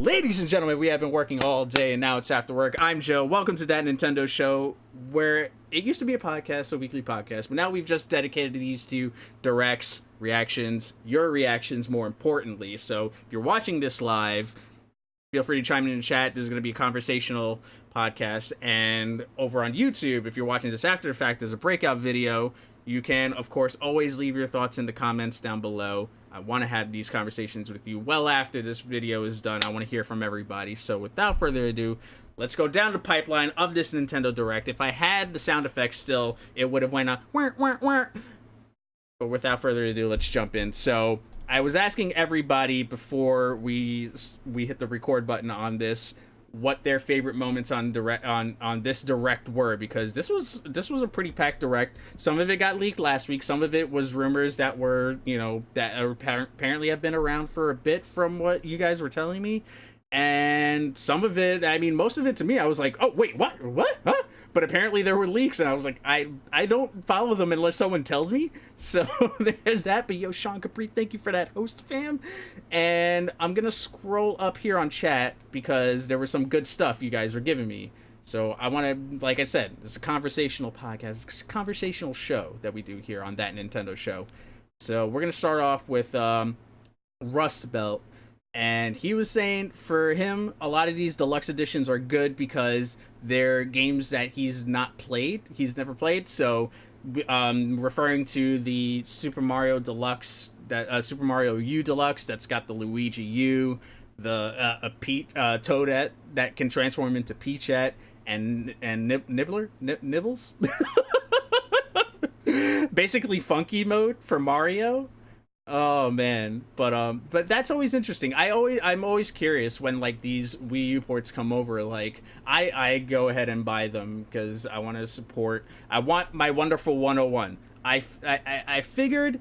Ladies and gentlemen, we have been working all day and now it's after work. I'm Joe. Welcome to That Nintendo Show, where it used to be a podcast, a weekly podcast, but now we've just dedicated these to directs, reactions, your reactions more importantly. So if you're watching this live, feel free to chime in the chat. This is going to be a conversational podcast. And over on YouTube, if you're watching this after the fact as a breakout video, you can, of course, always leave your thoughts in the comments down below. I want to have these conversations with you well after this video is done. I want to hear from everybody. So without further ado, let's go down the pipeline of this Nintendo Direct. If I had the sound effects still, it would have went on. But without further ado, let's jump in. So I was asking everybody before we hit the record button on this what their favorite moments on this direct were, because this was a pretty packed direct. Some of it got leaked last week, some of it was rumors that were, that apparently have been around for a bit from what you guys were telling me, and some of it, I mean, most of it to me, I was like, oh wait, what huh? But apparently there were leaks, and I was like, I don't follow them unless someone tells me. So there's that. But yo, Sean Capri, thank you for that host, fam. And I'm gonna scroll up here on chat because there was some good stuff you guys were giving me. So I want to, like I said, it's a conversational podcast, it's a conversational show that we do here on That Nintendo Show. So we're gonna start off with Rust Belt. And he was saying for him, a lot of these deluxe editions are good because they're games that he's never played. So, referring to the Super Mario Deluxe, Super Mario U Deluxe, that's got the Luigi U, the Toadette that can transform into Peachette, and Nibbles, basically funky mode for Mario. Oh man, but that's always interesting. I'm always curious when like these Wii U ports come over. Like I go ahead and buy them because I want to support. I want my wonderful 101. I figured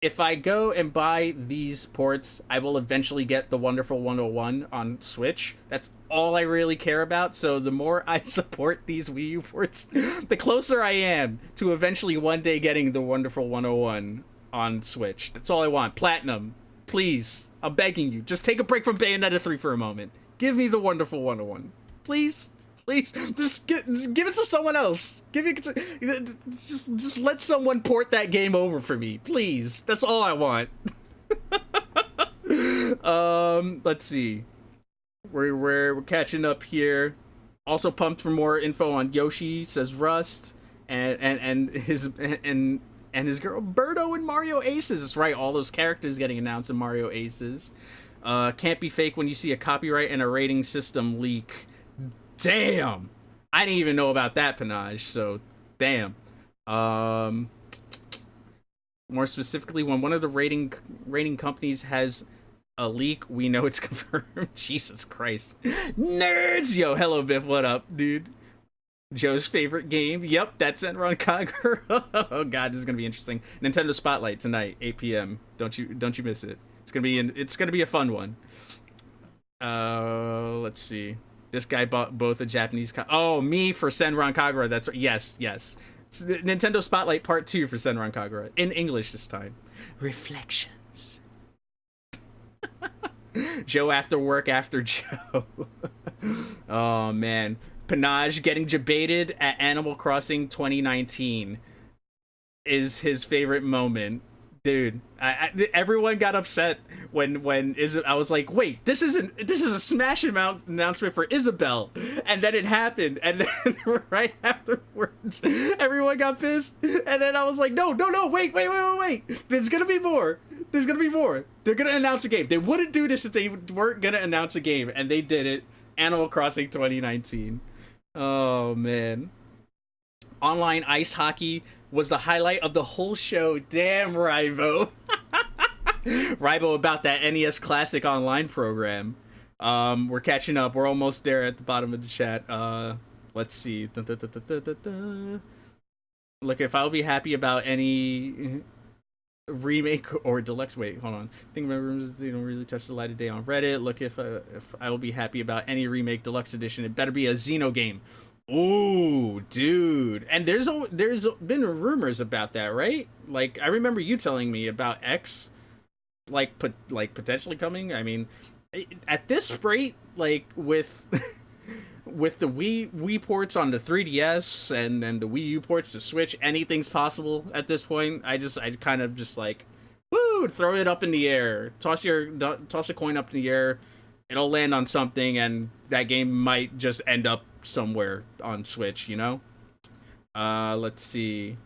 if I go and buy these ports, I will eventually get the wonderful 101 on Switch. That's all I really care about. So the more I support these Wii U ports, the closer I am to eventually one day getting the wonderful 101 on Switch. That's all I want. Platinum, please. I'm begging you. Just take a break from Bayonetta 3 for a moment. Give me the wonderful 101. Please. Please. Just give it to someone else. Just let someone port that game over for me. Please. That's all I want. Let's see. We're catching up here. Also pumped for more info on Yoshi, says Rust. And his girl Birdo in Mario Aces. That's right, all those characters getting announced in Mario Aces. Can't be fake when you see a copyright and a rating system leak. Damn! I didn't even know about that, Panage, so damn. More specifically, when one of the rating companies has a leak, we know it's confirmed. Jesus Christ. Nerds! Yo, hello Biff, what up, dude? Joe's favorite game. Yep, that's Senran Kagura. Oh god, this is gonna be interesting. Nintendo Spotlight tonight, 8 p.m. Don't you miss it. It's gonna be a fun one. Let's see. This guy bought both a Japanese. Oh, me for Senran Kagura. That's yes. It's Nintendo Spotlight Part 2 for Senran Kagura in English this time. Reflections. JoAfterWork after Joe. Oh man. Panage getting debated at Animal Crossing 2019 is his favorite moment. Dude, everyone got upset when I was like, wait, this is a Smash announcement for Isabelle, and then it happened, and then right afterwards, everyone got pissed, and then I was like, no, wait, there's gonna be more. They're gonna announce a game. They wouldn't do this if they weren't gonna announce a game, and they did it. Animal Crossing 2019. Oh man. Online ice hockey was the highlight of the whole show. Damn, Ribo. Ribo about that NES Classic online program. We're catching up. We're almost there at the bottom of the chat. Let's see. Look, if I'll be happy about any remake or deluxe. Wait, hold on. I think my rooms, they don't really touch the light of day on Reddit. Look, if I will be happy about any remake deluxe edition, it better be a Xeno game. Ooh, dude. And there's been rumors about that, right? Like, I remember you telling me about X, like potentially coming. I mean, at this rate, like with with the Wii ports on the 3DS and the Wii U ports to Switch, anything's possible at this point. I kind of just like, woo, throw it up in the air, toss a coin up in the air, it'll land on something, and that game might just end up somewhere on Switch, you know. Let's see.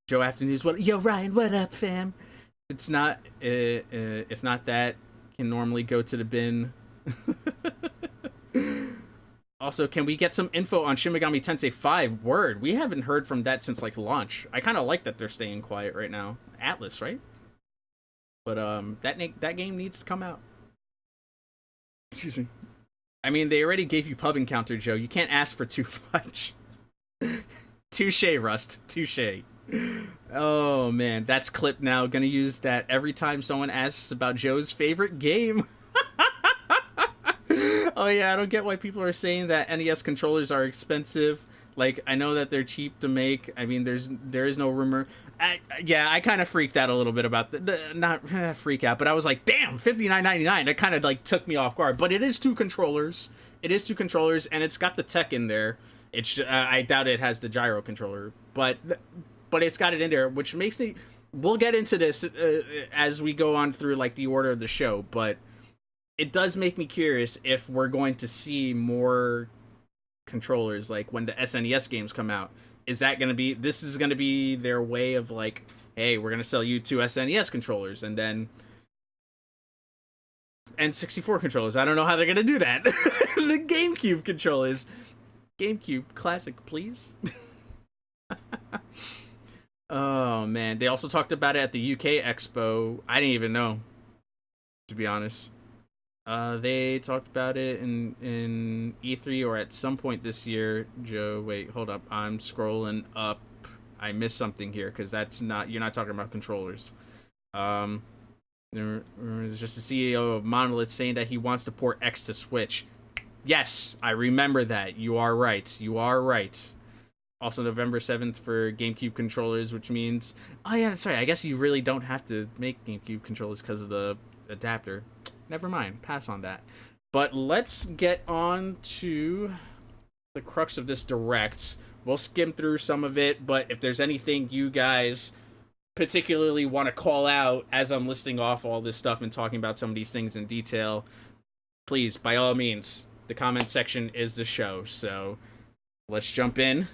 Joe After News. What? Yo, Ryan. What up, fam? It's not. If not that, can normally go to the bin. Also, can we get some info on Shin Megami Tensei 5? Word. We haven't heard from that since like launch. I kind of like that they're staying quiet right now. Atlas, right? But that game needs to come out. Excuse me. I mean, they already gave you Pub Encounter, Joe. You can't ask for too much. Touche, Rust. Touche. Oh man, that's clipped now. Gonna use that every time someone asks about Joe's favorite game. Oh yeah, I don't get why people are saying that NES controllers are expensive. Like, I know that they're cheap to make. I mean, there is no rumor. I kind of freaked out a little bit about not freak out, but I was like, damn, $59.99. That kind of like took me off guard. But it is two controllers. It is two controllers, and it's got the tech in there. It's I doubt it has the gyro controller, but it's got it in there, which makes me. We'll get into this as we go on through like the order of the show, but it does make me curious if we're going to see more controllers, like when the SNES games come out. Is that going to be, this is going to be their way of like, hey, we're going to sell you two SNES controllers and then N64 controllers. I don't know how they're going to do that. The GameCube controllers. GameCube classic, please. Oh man, they also talked about it at the UK Expo. I didn't even know, to be honest. They talked about it in E3 or at some point this year. Joe, wait, hold up. I'm scrolling up. I missed something here because that's not. You're not talking about controllers. There was just the CEO of Monolith saying that he wants to port X to Switch. Yes, I remember that. You are right. You are right. Also, November 7th for GameCube controllers, which means... Oh, yeah, that's right. I guess you really don't have to make GameCube controllers because of the adapter. Never mind. Pass on that. But let's get on to the crux of this Direct. We'll skim through some of it, but if there's anything you guys particularly want to call out as I'm listing off all this stuff and talking about some of these things in detail, please, by all means, the comment section is the show. So let's jump in.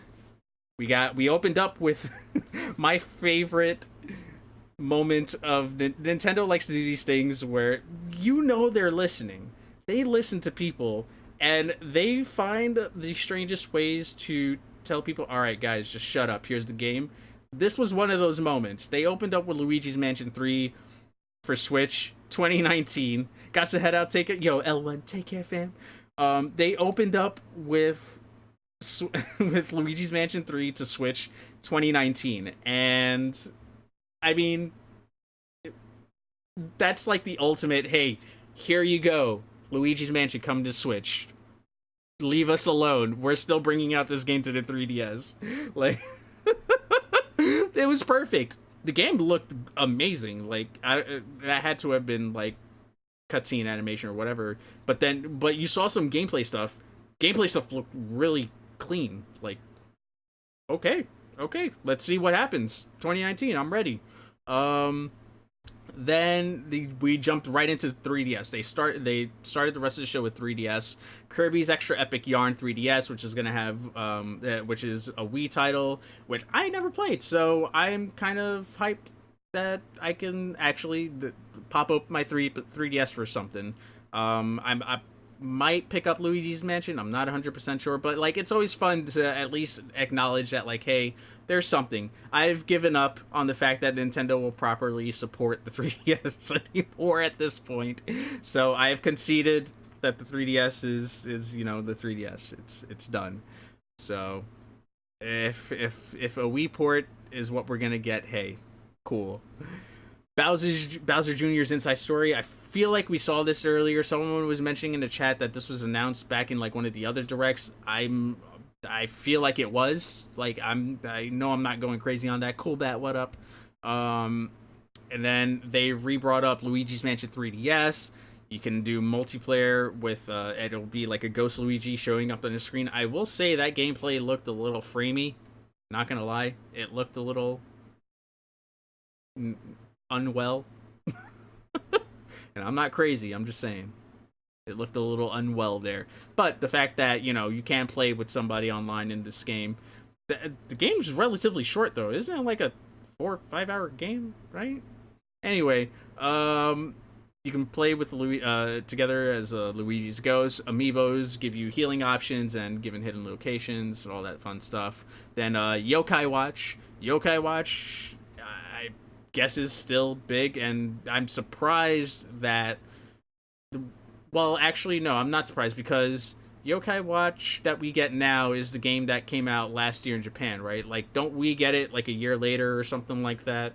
We opened up with my favorite moment of Nintendo likes to do these things where you know they're listening. They listen to people and they find the strangest ways to tell people, all right, guys, just shut up. Here's the game. This was one of those moments. They opened up with Luigi's Mansion 3 for Switch 2019. Got to head out, take it. Yo, L1, take care, fam. They opened up with Luigi's Mansion 3 to Switch 2019, and I mean, that's like the ultimate, hey, here you go, Luigi's Mansion coming to Switch, leave us alone, we're still bringing out this game to the 3DS. Like, it was perfect. The game looked amazing. Like, that had to have been like cutscene animation or whatever, but you saw some gameplay stuff looked really clean. Like, okay, let's see what happens. 2019, I'm ready. Then we jumped right into 3DS. They started the rest of the show with 3DS. Kirby's Extra Epic Yarn 3DS, which is gonna have which is a Wii title, which I never played, so I'm kind of hyped that I can actually pop up my 3DS for something. I might pick up Luigi's Mansion. I'm not 100% sure, but like, it's always fun to at least acknowledge that, like, hey, there's something. I've given up on the fact that Nintendo will properly support the 3DS anymore at this point. So I have conceded that the 3DS is you know, the 3DS. It's done. So if a Wii port is what we're gonna get, hey, cool. Bowser Jr.'s Inside Story. I feel like we saw this earlier. Someone was mentioning in the chat that this was announced back in like one of the other directs. I feel like it was. Like, I know I'm not going crazy on that. Cool Bat, what up? And then they re-brought up Luigi's Mansion 3DS. You can do multiplayer with it'll be like a Ghost Luigi showing up on the screen. I will say that gameplay looked a little framey. Not gonna lie, it looked a little unwell. And I'm not crazy. I'm just saying it looked a little unwell there. But the fact that you can play with somebody online in this game, the game's relatively short though, isn't it? Like a 4 or 5 hour game, right? Anyway, you can play with together as Luigi's Ghost. Amiibos give you healing options and given hidden locations and all that fun stuff. Then Yokai Watch. Yokai Watch, I guess, is still big, and I'm surprised that... Well, actually, no, I'm not surprised, because Yokai Watch that we get now is the game that came out last year in Japan, right? Like, don't we get it like a year later or something like that?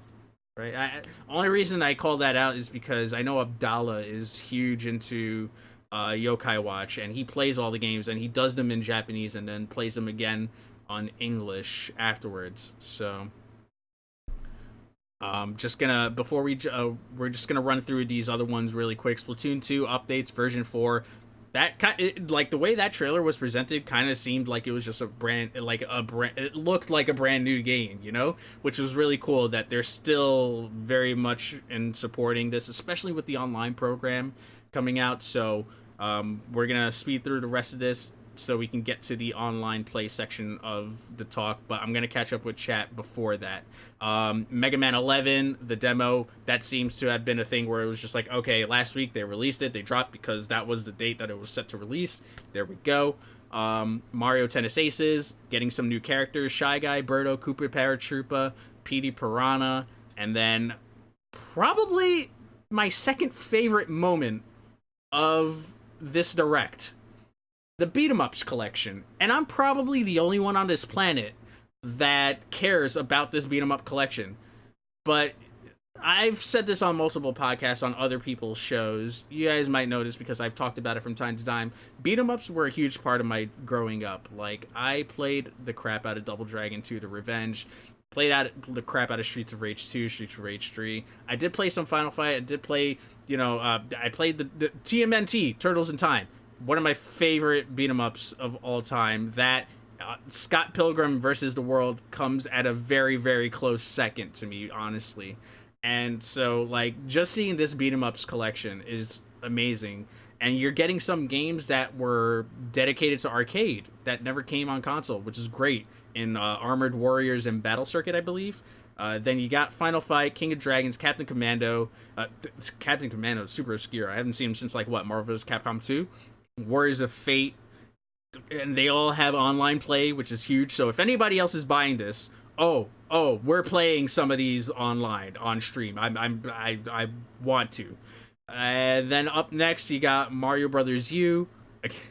Right. Only reason I call that out is because I know Abdallah is huge into Yokai Watch, and he plays all the games, and he does them in Japanese and then plays them again on English afterwards. So, just gonna we're just gonna run through these other ones really quick. Splatoon 2 updates version 4. Like the way that trailer was presented kind of seemed like it was just it looked like a brand new game, which was really cool that they're still very much in supporting this, especially with the online program coming out. So we're gonna speed through the rest of this so we can get to the online play section of the talk, but I'm gonna catch up with chat before that. Mega Man 11, the demo, that seems to have been a thing where it was just like, okay, last week they released it, they dropped because that was the date that it was set to release. There we go. Mario Tennis Aces, getting some new characters: Shy Guy, Birdo, Koopa Paratroopa, Petey Piranha, and then probably my second favorite moment of this direct, the Beat 'em Ups collection. And I'm probably the only one on this planet that cares about this Beat 'em Up collection. But I've said this on multiple podcasts on other people's shows. You guys might notice because I've talked about it from time to time. Beat 'em Ups were a huge part of my growing up. Like, I played the crap out of Double Dragon 2: The Revenge. Played the crap out of Streets of Rage 2, Streets of Rage 3. I did play some Final Fight. I did play, I played the TMNT, Turtles in Time. One of my favorite beat 'em ups of all time. That Scott Pilgrim versus the World comes at a very, very close second to me, honestly. And so, like, just seeing this beat 'em ups collection is amazing. And you're getting some games that were dedicated to arcade that never came on console, which is great. In Armored Warriors and Battle Circuit, I believe. Then you got Final Fight, King of Dragons, Captain Commando. Captain Commando is super obscure. I haven't seen him since, like, Marvel vs. Capcom 2. Warriors of Fate, and they all have online play, which is huge. So if anybody else is buying this, we're playing some of these online on stream. I want to. Then up next, you got Mario Brothers U.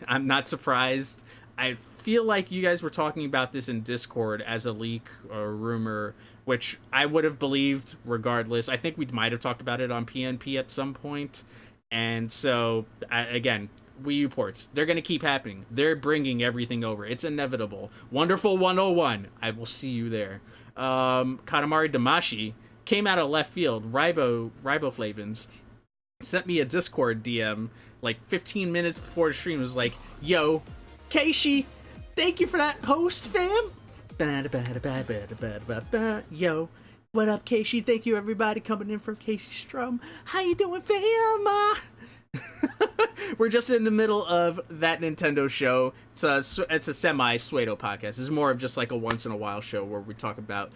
I'm not surprised. I feel like you guys were talking about this in Discord as a leak or rumor, which I would have believed regardless. I think we might have talked about it on PNP at some point. And so, again, Wii U ports, they're going to keep happening. They're bringing everything over. It's inevitable. Wonderful 101. I will see you there. Katamari Damacy came out of left field. Riboflavins sent me a Discord DM like 15 minutes before the stream. It was like, yo, Keishi, thank you for that host, fam. Yo, what up, Keishi? Thank you, everybody, coming in from Keishi Strum. How you doing, fam? We're just in the middle of that Nintendo show. It's a semi-Suedo podcast. It's more of just like a once in a while show where we talk about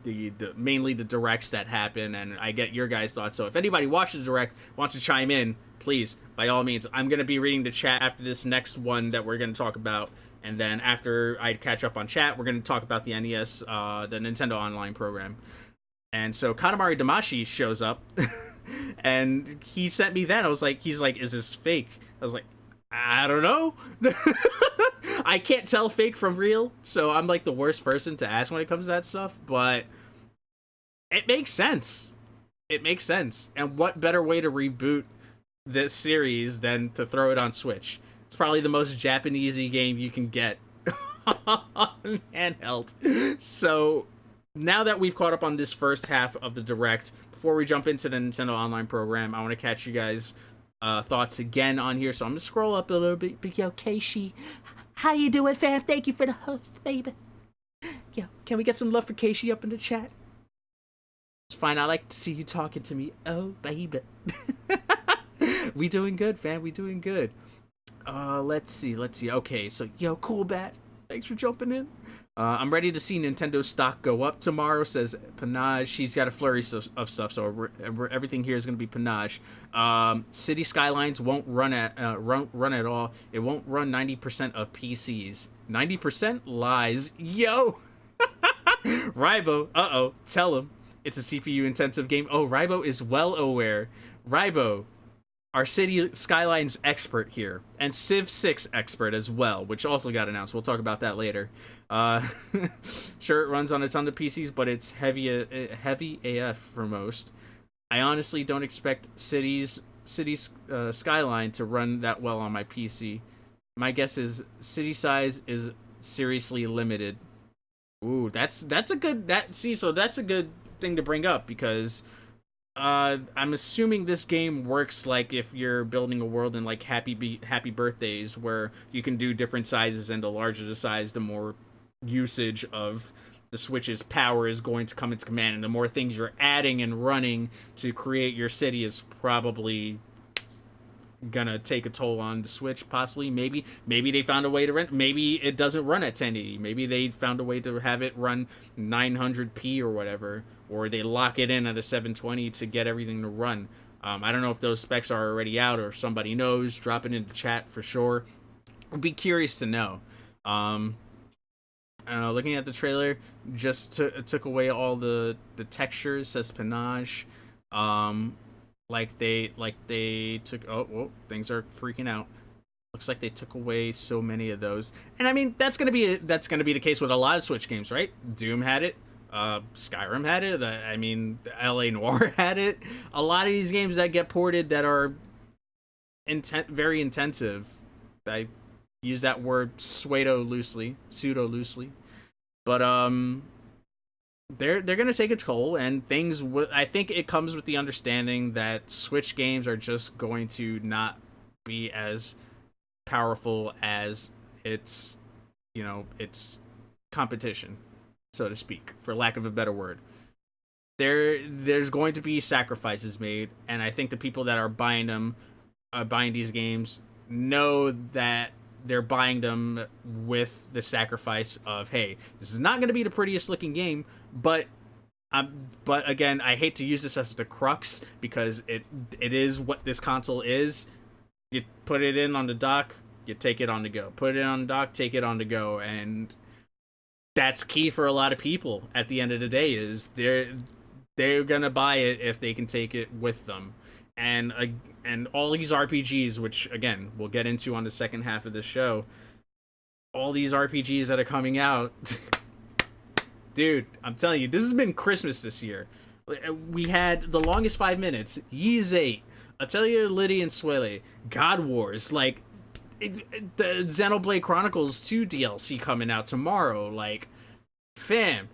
the mainly the directs that happen, and I get your guys' thoughts. So if anybody watches the direct, wants to chime in, please, by all means. I'm going to be reading the chat after this next one that we're going to talk about, and then after I catch up on chat, we're going to talk about the NES, the Nintendo Online program. And so Katamari Damacy shows up, and he sent me that. He's like, is this fake? I was like, I don't know. I can't tell fake from real, so I'm like the worst person to ask when it comes to that stuff, but it makes sense. It makes sense. And what better way to reboot this series than to throw it on Switch? It's probably the most Japanesey game you can get on handheld. So now that we've caught up on this first half of the Direct, before we jump into the Nintendo Online program, I want to catch you guys thoughts again on here. So I'm gonna scroll up a little bit. But yo, Keishi, how you doing, fam? Thank you for the host, baby. Yo, can we get some love for Keishi up in the chat? It's fine. I like to see you talking to me. Oh, baby. We doing good, fam. We doing good. Let's see. Okay, so yo, cool bat. Thanks for jumping in. I'm ready to see Nintendo stock go up tomorrow, says Panage. She's got a flurry of stuff, so everything here is going to be Panage. City Skylines won't run at all. It won't run 90% of PCs. 90% lies. Yo! Rybo, tell him. It's a CPU-intensive game. Oh, Rybo is well aware. Rybo, our City Skylines expert here, and Civ 6 expert as well, which also got announced. We'll talk about that later. Sure, it runs on a ton of PCs, but it's heavy AF for most. I honestly don't expect Cities Skyline to run that well on my PC. My guess is city size is seriously limited. Ooh, that's a good so that's a good thing to bring up, because I'm assuming this game works like if you're building a world in like Happy Birthdays, where you can do different sizes, and the larger the size, the more usage of the Switch's power is going to come into command, and the more things you're adding and running to create your city is probably gonna take a toll on the Switch. Possibly, maybe they found a way to run. Maybe it doesn't run at 1080. Maybe they found a way to have it run 900p or whatever, or they lock it in at a 720 to get everything to run. I don't know if those specs are already out, or if somebody knows. Drop it in the chat for sure. I'd be curious to know. I don't know. Looking at the trailer, just took away all the textures, says Panage. Like they took. Oh, whoa, things are freaking out. Looks like they took away so many of those. And I mean, that's gonna be the case with a lot of Switch games, right? Doom had it. Skyrim had it. I mean, LA Noire had it. A lot of these games that get ported that are very intensive. I use that word pseudo loosely, but they're gonna take a toll, and things. I think it comes with the understanding that Switch games are just going to not be as powerful as its competition, so to speak, for lack of a better word. There's going to be sacrifices made, and I think the people that are buying these games know that they're buying them with the sacrifice of, hey, this is not going to be the prettiest looking game, but again, I hate to use this as the crux, because it is what this console is. You put it in on the dock, you take it on the go. Put it on the dock, take it on the go, and that's key for a lot of people. At the end of the day, is they're gonna buy it if they can take it with them. And all these RPGs, which again we'll get into on the second half of the show, all these RPGs that are coming out, dude, I'm telling you, this has been Christmas this year. We had The Longest 5 Minutes, Ys 8, Atelier Liddy and Swele, God Wars, like the Xenoblade Chronicles 2 DLC coming out tomorrow. Like, fam,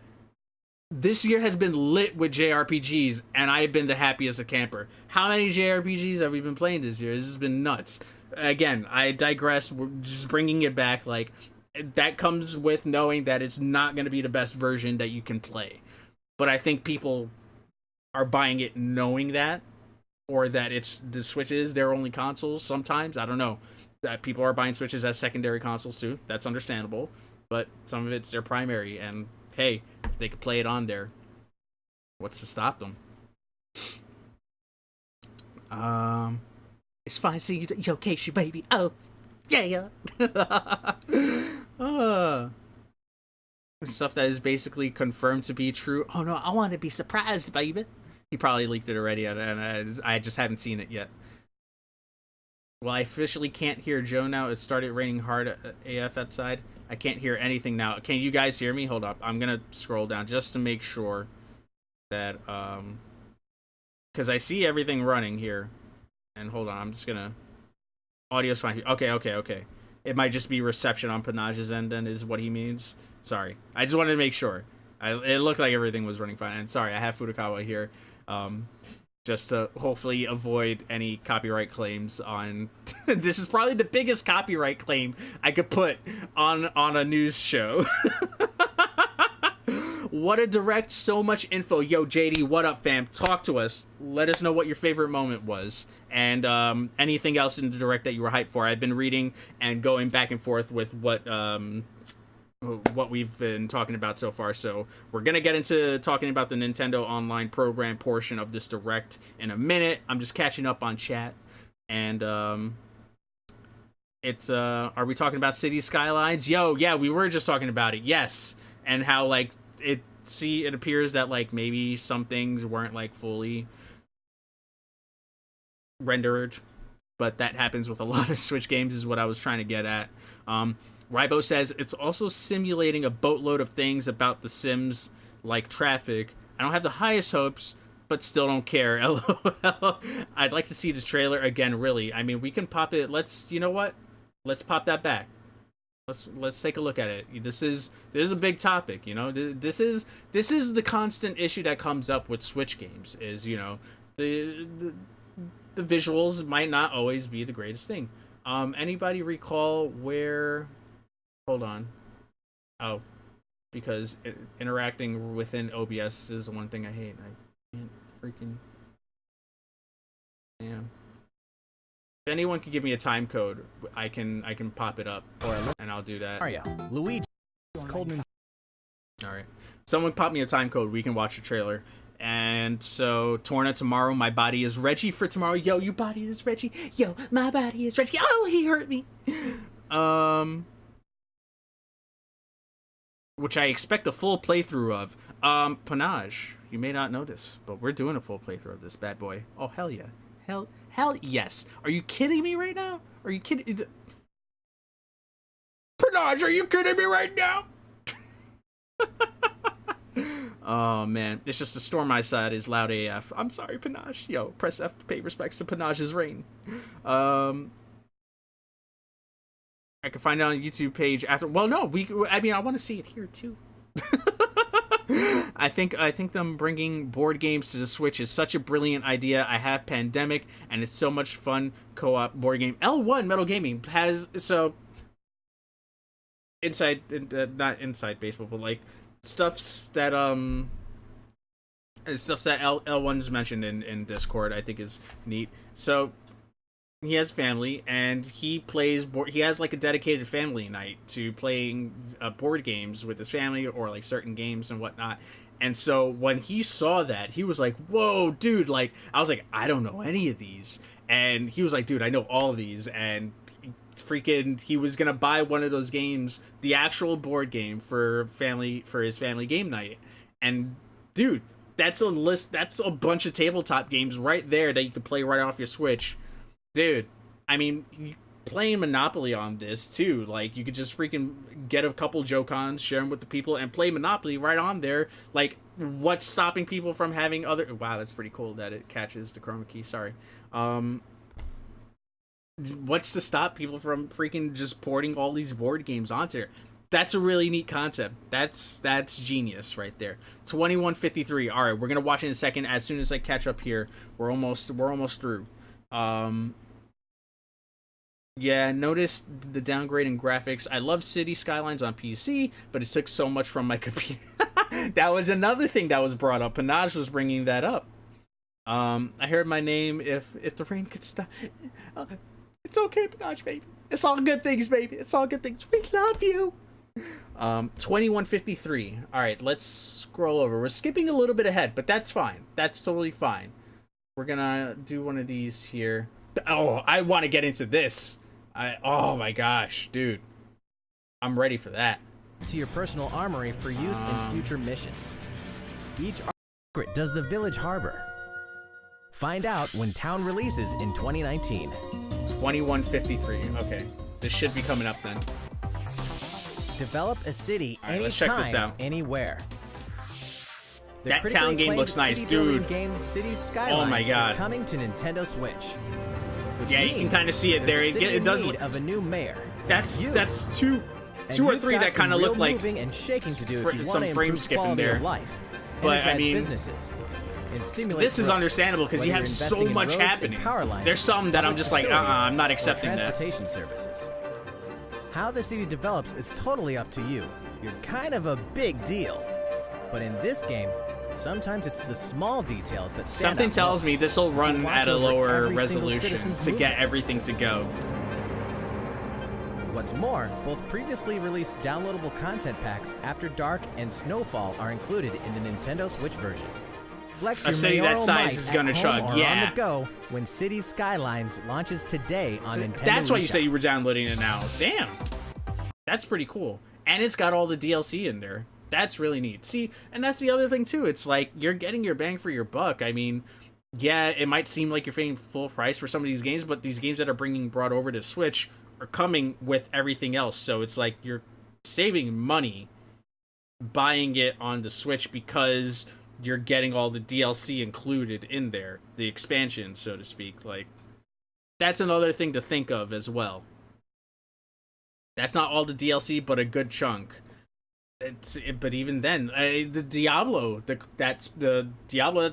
this year has been lit with JRPGs, and I've been the happiest a camper. How many JRPGs have we been playing this year? This has been nuts. Again, I digress. We're just bringing it back. Like, that comes with knowing that it's not going to be the best version that you can play. But I think people are buying it knowing that, or that the Switch is their only console sometimes. I don't know. That people are buying Switches as secondary consoles too. That's understandable. But some of it's their primary, and hey, if they could play it on there, what's to stop them? It's fine seeing you. Yo, Keishi, baby. Oh, yeah. Stuff that is basically confirmed to be true. Oh no, I want to be surprised, baby. He probably leaked it already, and I just haven't seen it yet. Well, I officially can't hear Joe now. It started raining hard AF outside. I can't hear anything now. Can you guys hear me? Hold up. I'm going to scroll down just to make sure that, because I see everything running here. And hold on, I'm just going to, audio's fine. Okay. It might just be reception on Panage's end, then, is what he means. Sorry. I just wanted to make sure. It looked like everything was running fine. And sorry, I have Furukawa here. just to hopefully avoid any copyright claims on. This is probably the biggest copyright claim I could put on a news show. What a direct, so much info. Yo, JD, what up, fam? Talk to us. Let us know what your favorite moment was, and anything else in the direct that you were hyped for. I've been reading and going back and forth with what we've been talking about so far, so we're gonna get into talking about the Nintendo Online program portion of this direct in a minute. I'm just catching up on chat, and it's are we talking about City Skylines? Yo, yeah, we were just talking about it, yes, and how like it appears that like maybe some things weren't like fully rendered, but that happens with a lot of Switch games, is what I was trying to get at. Rybo says it's also simulating a boatload of things about The Sims, like traffic. I don't have the highest hopes, but still don't care. LOL. I'd like to see the trailer again, really. I mean, we can pop it. You know what? Let's pop that back. Let's take a look at it. This is a big topic, you know. This is the constant issue that comes up with Switch games, is, you know, the visuals might not always be the greatest thing. Anybody recall where? Hold on. Oh, because interacting within OBS is the one thing I hate. I can't freaking. Damn. If anyone can give me a time code, I can pop it up, and I'll do that. Mario, Luigi, Coleman. All right. Someone pop me a time code. We can watch the trailer. And so, Torna tomorrow. My body is Reggie for tomorrow. Yo, your body is Reggie. Yo, my body is Reggie. Oh, he hurt me. Which I expect a full playthrough of. Panache, you may not notice, but we're doing a full playthrough of this bad boy. Oh, hell yeah. Hell yes. Are you kidding me right now? Are you kidding? Panache, are you kidding me right now? Oh, man. It's just the storm outside is loud AF. I'm sorry, Panache. Yo, press F to pay respects to Panache's reign. I can find it on the YouTube page after. Well, no, I mean, I want to see it here, too. I think them bringing board games to the Switch is such a brilliant idea. I have Pandemic, and it's so much fun co-op board game. L1 Metal Gaming has, so inside, not inside baseball, but like stuffs that L1's mentioned in Discord, I think is neat. So he has family, and he has like a dedicated family night to playing board games with his family, or like certain games and whatnot. And so when he saw that, he was like, whoa, dude, like, I was like, I don't know any of these. And he was like, dude, I know all of these. And freaking, he was gonna buy one of those games, the actual board game for his family game night. And dude, that's a bunch of tabletop games right there that you could play right off your Switch. Dude, I mean, playing Monopoly on this too, like, you could just freaking get a couple Joy-Cons, share them with the people, and play Monopoly right on there. Like, what's stopping people from having other... Wow, that's pretty cool that it catches the chroma key, sorry. What's to stop people from freaking just porting all these board games onto here? That's a really neat concept. That's genius right there. 2153. All right, we're gonna watch it in a second. As soon as I catch up here, we're almost through. Yeah, notice the downgrade in graphics. I love City Skylines on PC, but it took so much from my computer. That was another thing that was brought up. Panache was bringing that up. I heard my name. If the rain could stop. It's okay, Panache, baby. It's all good things, baby. It's all good things. We love you. 2153. All right, let's scroll over. We're skipping a little bit ahead, but that's fine. That's totally fine. We're gonna do one of these here. Oh, I want to get into this. Oh my gosh, dude. I'm ready for that. To your personal armory for use in future missions. Each secret does the village harbor. Find out when town releases in 2019. 2153. Okay, this should be coming up then. Develop a city right, let's check this out. Anywhere. The that town game looks nice, dude. Game City Skylines oh my god, is coming to Nintendo Switch. Yeah, you can kind of see it there. It does. Of a new mayor. That's two or three that kind of look like and shaking to do if you some frame skipping there. Life. But I mean, businesses. and stimulate This is growth, understandable because whether you you're have so investing in much roads and happening. power lines, There's some that I'm public just like, facilities, I'm not or accepting that. transportation services. How the city develops is totally up to you. You're kind of a big deal. But in this game, sometimes it's the small details that stand Something out tells most. me this will You can run watch at a over lower every single resolution citizen's to get movements. everything to go. What's more, both previously released downloadable content packs After Dark and Snowfall are included in the Nintendo Switch version. Flex A your city that mayoral size might is at gonna home chug, or on yeah. the go when Cities Skylines launches today on Nintendo That's why you eShop. say you were downloading it now. Damn. That's pretty cool. And it's got all the DLC in there. That's really neat. See, and that's the other thing too. It's like you're getting your bang for your buck. I mean, yeah, it might seem like you're paying full price for some of these games, but these games that are brought over to Switch are coming with everything else. So it's like you're saving money buying it on the Switch because you're getting all the DLC included in there, the expansion, so to speak. Like, that's another thing to think of as well. That's not all the DLC, but a good chunk. But even then, the Diablo that's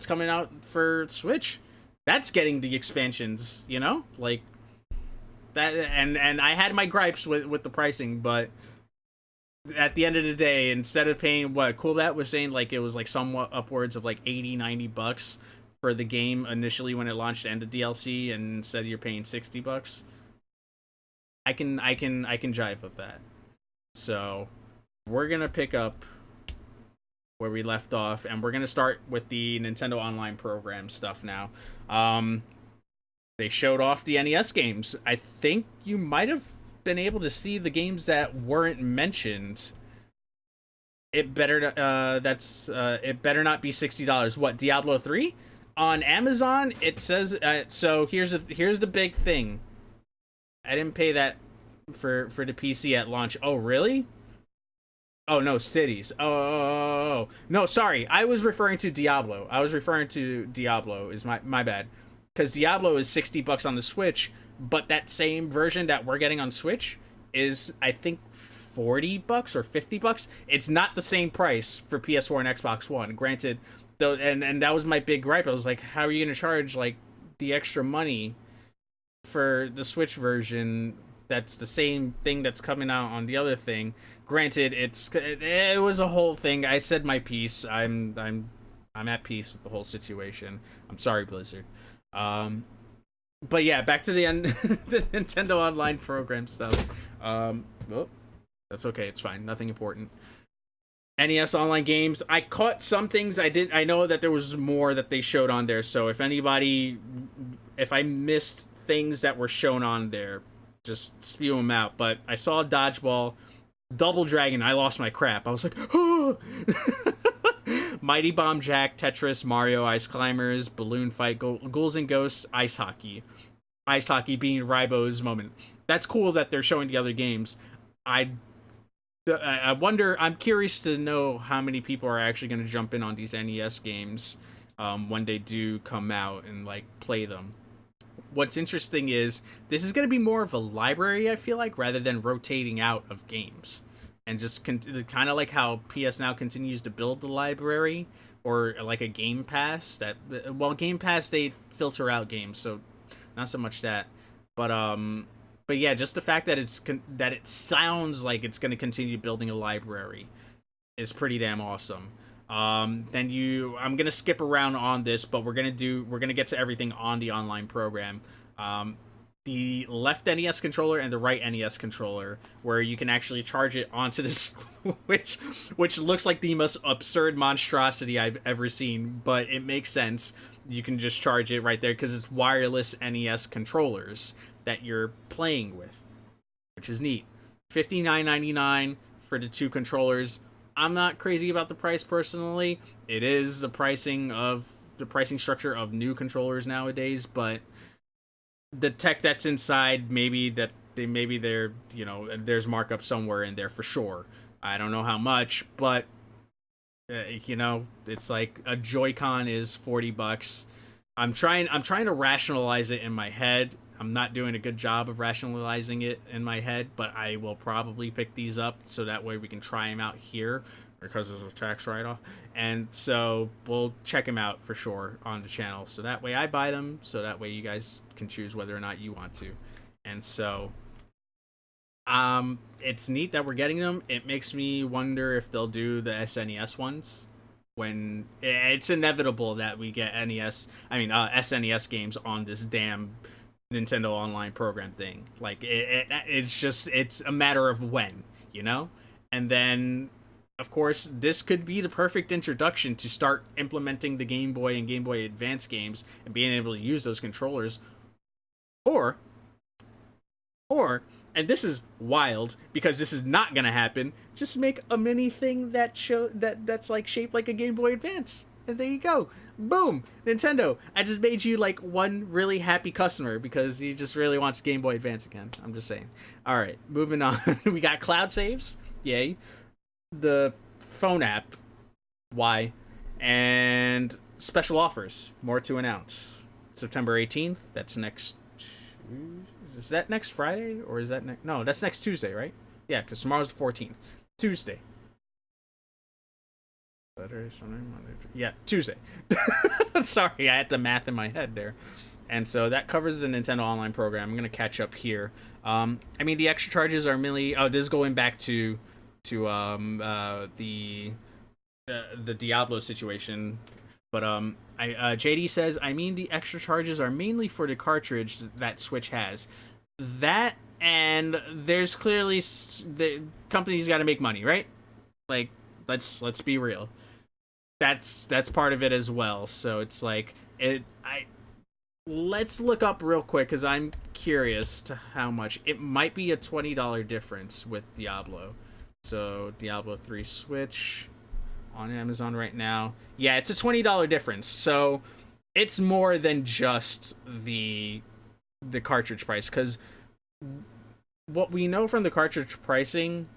coming out for Switch, that's getting the expansions, you know, like that. And I had my gripes with the pricing, but at the end of the day, instead of paying what Coolbat was saying, like it was like somewhat upwards of like $80-$90 for the game initially when it launched and the DLC, and instead you're paying $60, I can jive with that. So we're gonna pick up where we left off, and we're gonna start with the Nintendo Online program stuff now. They showed off the NES games. I think you might have been able to see the games that weren't mentioned. It better not be $60. What, Diablo 3? On Amazon, it says so here's the big thing. I didn't pay that for the PC at launch. Oh, really? Oh, no, Cities. Oh. No, sorry. I was referring to Diablo. Is my bad. Because Diablo is $60 on the Switch, but that same version that we're getting on Switch is, I think, $40 or $50. It's not the same price for PS4 and Xbox One. Granted, though, and that was my big gripe. I was like, how are you going to charge like the extra money for the Switch version? That's the same thing that's coming out on the other thing. Granted, it was a whole thing. I said my piece. I'm at peace with the whole situation. I'm sorry, Blizzard. But yeah, back to the end, the Nintendo Online program stuff. That's okay. It's fine. Nothing important. NES Online Games. I caught some things. I know that there was more that they showed on there. So if I missed things that were shown on there, just spew them out. But I saw Dodgeball, Double Dragon. I lost my crap. I was like, oh! Mighty Bomb Jack, Tetris, Mario, Ice Climbers, Balloon Fight, Ghouls and Ghosts, Ice Hockey. Ice Hockey being Raibo's moment. That's cool that they're showing the other games. I wonder, I'm curious to know how many people are actually going to jump in on these NES games when they do come out and like play them. What's interesting is this is going to be more of a library, I feel like, rather than rotating out of games. And just kind of like how PS Now continues to build the library, or like a Game Pass. Game Pass, they filter out games, so not so much that. But yeah, just the fact that it sounds like it's going to continue building a library is pretty damn awesome. I'm gonna skip around on this, but we're gonna get to everything on the online program. The left NES controller and the right NES controller, where you can actually charge it onto this which looks like the most absurd monstrosity I've ever seen, but it makes sense. You can just charge it right there because it's wireless NES controllers that you're playing with, which is neat. $59.99 for the two controllers. I'm not crazy about the price personally. It is the pricing structure of new controllers nowadays, but the tech that's inside, there's markup somewhere in there for sure. I don't know how much, but it's like a Joy-Con is $40. I'm trying to rationalize it in my head. I'm not doing a good job of rationalizing it in my head, but I will probably pick these up so that way we can try them out here because it's a tax write-off. And so we'll check them out for sure on the channel. So that way I buy them, so that way you guys can choose whether or not you want to. And so it's neat that we're getting them. It makes me wonder if they'll do the SNES ones, when it's inevitable that we get SNES games on this damn Nintendo Online program thing. Like it's a matter of when, you know? And then of course this could be the perfect introduction to start implementing the Game Boy and Game Boy Advance games and being able to use those controllers. Or and this is wild because this is not gonna happen, just make a mini thing that's like shaped like a Game Boy Advance. And there you go. Boom! Nintendo, I just made you like one really happy customer because he just really wants Game Boy Advance again. I'm just saying. Alright, moving on. We got cloud saves. Yay. The phone app. Why? And special offers. More to announce. September 18th. That's next Tuesday. Is that next Friday or is that next? No, that's next Tuesday, right? Yeah, because tomorrow's the 14th. Tuesday. Saturday, Sunday, Monday. Yeah, Tuesday. Sorry, I had the math in my head there. And so that covers the Nintendo Online program. I'm gonna catch up here. I mean, the extra charges are mainly. Oh, this is going back to the Diablo situation. But JD says, I mean, the extra charges are mainly for the cartridge that Switch has. That, and there's clearly the company's got to make money, right? Like, let's be real. That's part of it as well. So it's like let's look up real quick because I'm curious to how much. It might be a $20 difference with Diablo. So Diablo 3 Switch on Amazon right now. Yeah, it's a $20 difference. So it's more than just the cartridge price, because what we know from the cartridge pricing,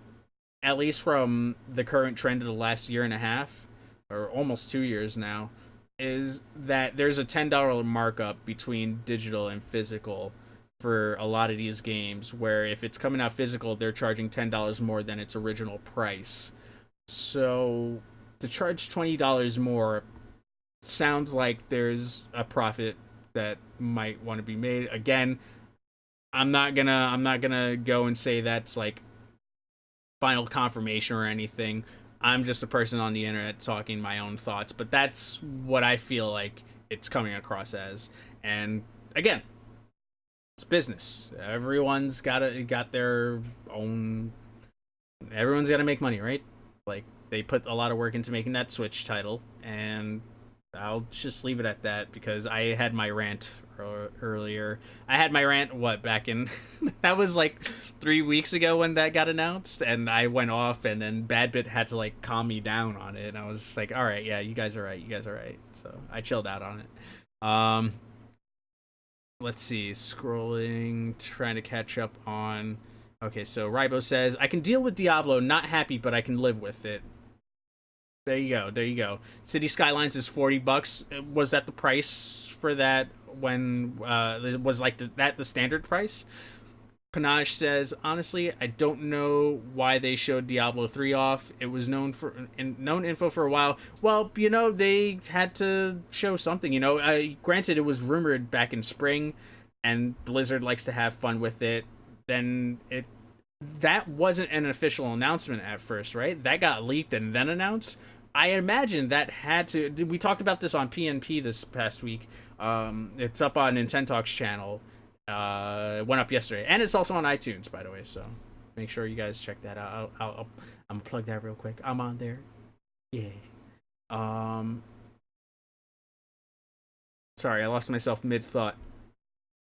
at least from the current trend of the last year and a half, or almost 2 years now, is that there's a $10 markup between digital and physical for a lot of these games, where if it's coming out physical, they're charging $10 more than its original price. So to charge $20 more sounds like there's a profit that might want to be made. Again, I'm not gonna go and say that's like final confirmation or anything. I'm just a person on the internet talking my own thoughts, but that's what I feel like it's coming across as. And again, it's business. Everyone's got to make money, right? Like, they put a lot of work into making that Switch title, and I'll just leave it at that because I had my rant earlier. I had my rant, back in... that was like 3 weeks ago when that got announced, and I went off, and then Badbit had to like calm me down on it, and I was like, alright, yeah, you guys are right. So I chilled out on it. Let's see, scrolling, trying to catch up on... Okay, so Rybo says, I can deal with Diablo, not happy, but I can live with it. There you go. City Skylines is $40. Was that the price for that when it was like the standard price? Panache says, honestly, I don't know why they showed Diablo 3 off. It was known info for a while. Well, they had to show something, granted, it was rumored back in spring, and Blizzard likes to have fun with it. Then that wasn't an official announcement at first, right? That got leaked and then announced. I imagine that had to... We talked about this on PNP this past week. It's up on Nintendo Talk's channel. It went up yesterday. And it's also on iTunes, by the way, so make sure you guys check that out. I'm gonna plug that real quick. I'm on there. Yeah. Sorry, I lost myself mid-thought.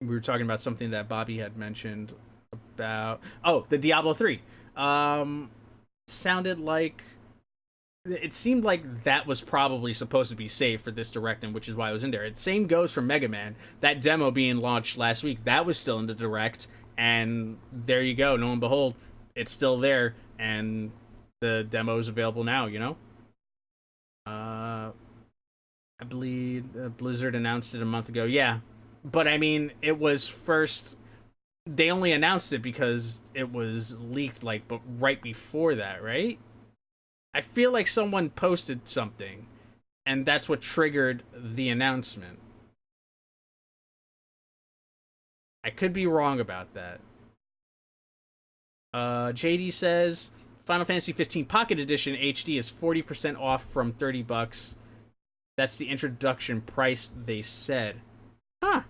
We were talking about something that Bobby had mentioned about... Oh, the Diablo 3. Sounded like... It seemed like that was probably supposed to be saved for this Direct, and which is why it was in there. Same goes for Mega Man. That demo being launched last week, that was still in the Direct, and there you go. Lo and behold, it's still there, and the demo is available now, I believe Blizzard announced it a month ago. Yeah, but I mean, it was first... They only announced it because it was leaked, right before that, right? I feel like someone posted something, and that's what triggered the announcement. I could be wrong about that. JD says Final Fantasy 15 Pocket Edition HD is 40% off from $30. That's the introduction price they said. Huh.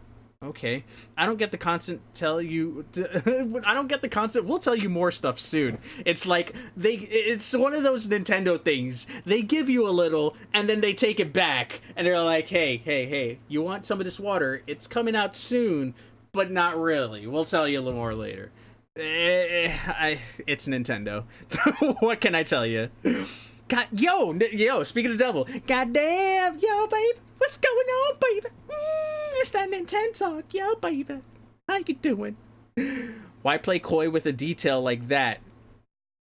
Okay. I don't get the constant tell you I don't get the constant we'll tell you more stuff soon. It's like it's one of those Nintendo things. They give you a little and then they take it back and they're like, "Hey, you want some of this water? It's coming out soon, but not really. We'll tell you a little more later." It's Nintendo. What can I tell you? God, yo, speaking of the devil, goddamn, yo, baby, what's going on, baby? It's that Nintendo talk, yo, baby. How you doing? Why play coy with a detail like that?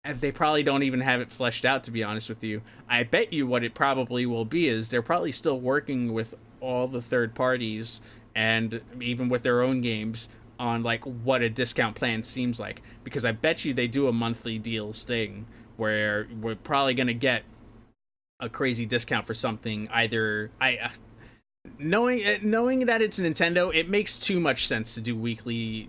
And they probably don't even have it fleshed out, to be honest with you. I bet you what it probably will be is they're probably still working with all the third parties and even with their own games on like what a discount plan seems like, because I bet you they do a monthly deals thing where we're probably gonna get a crazy discount for something. Either knowing that it's Nintendo, it makes too much sense to do weekly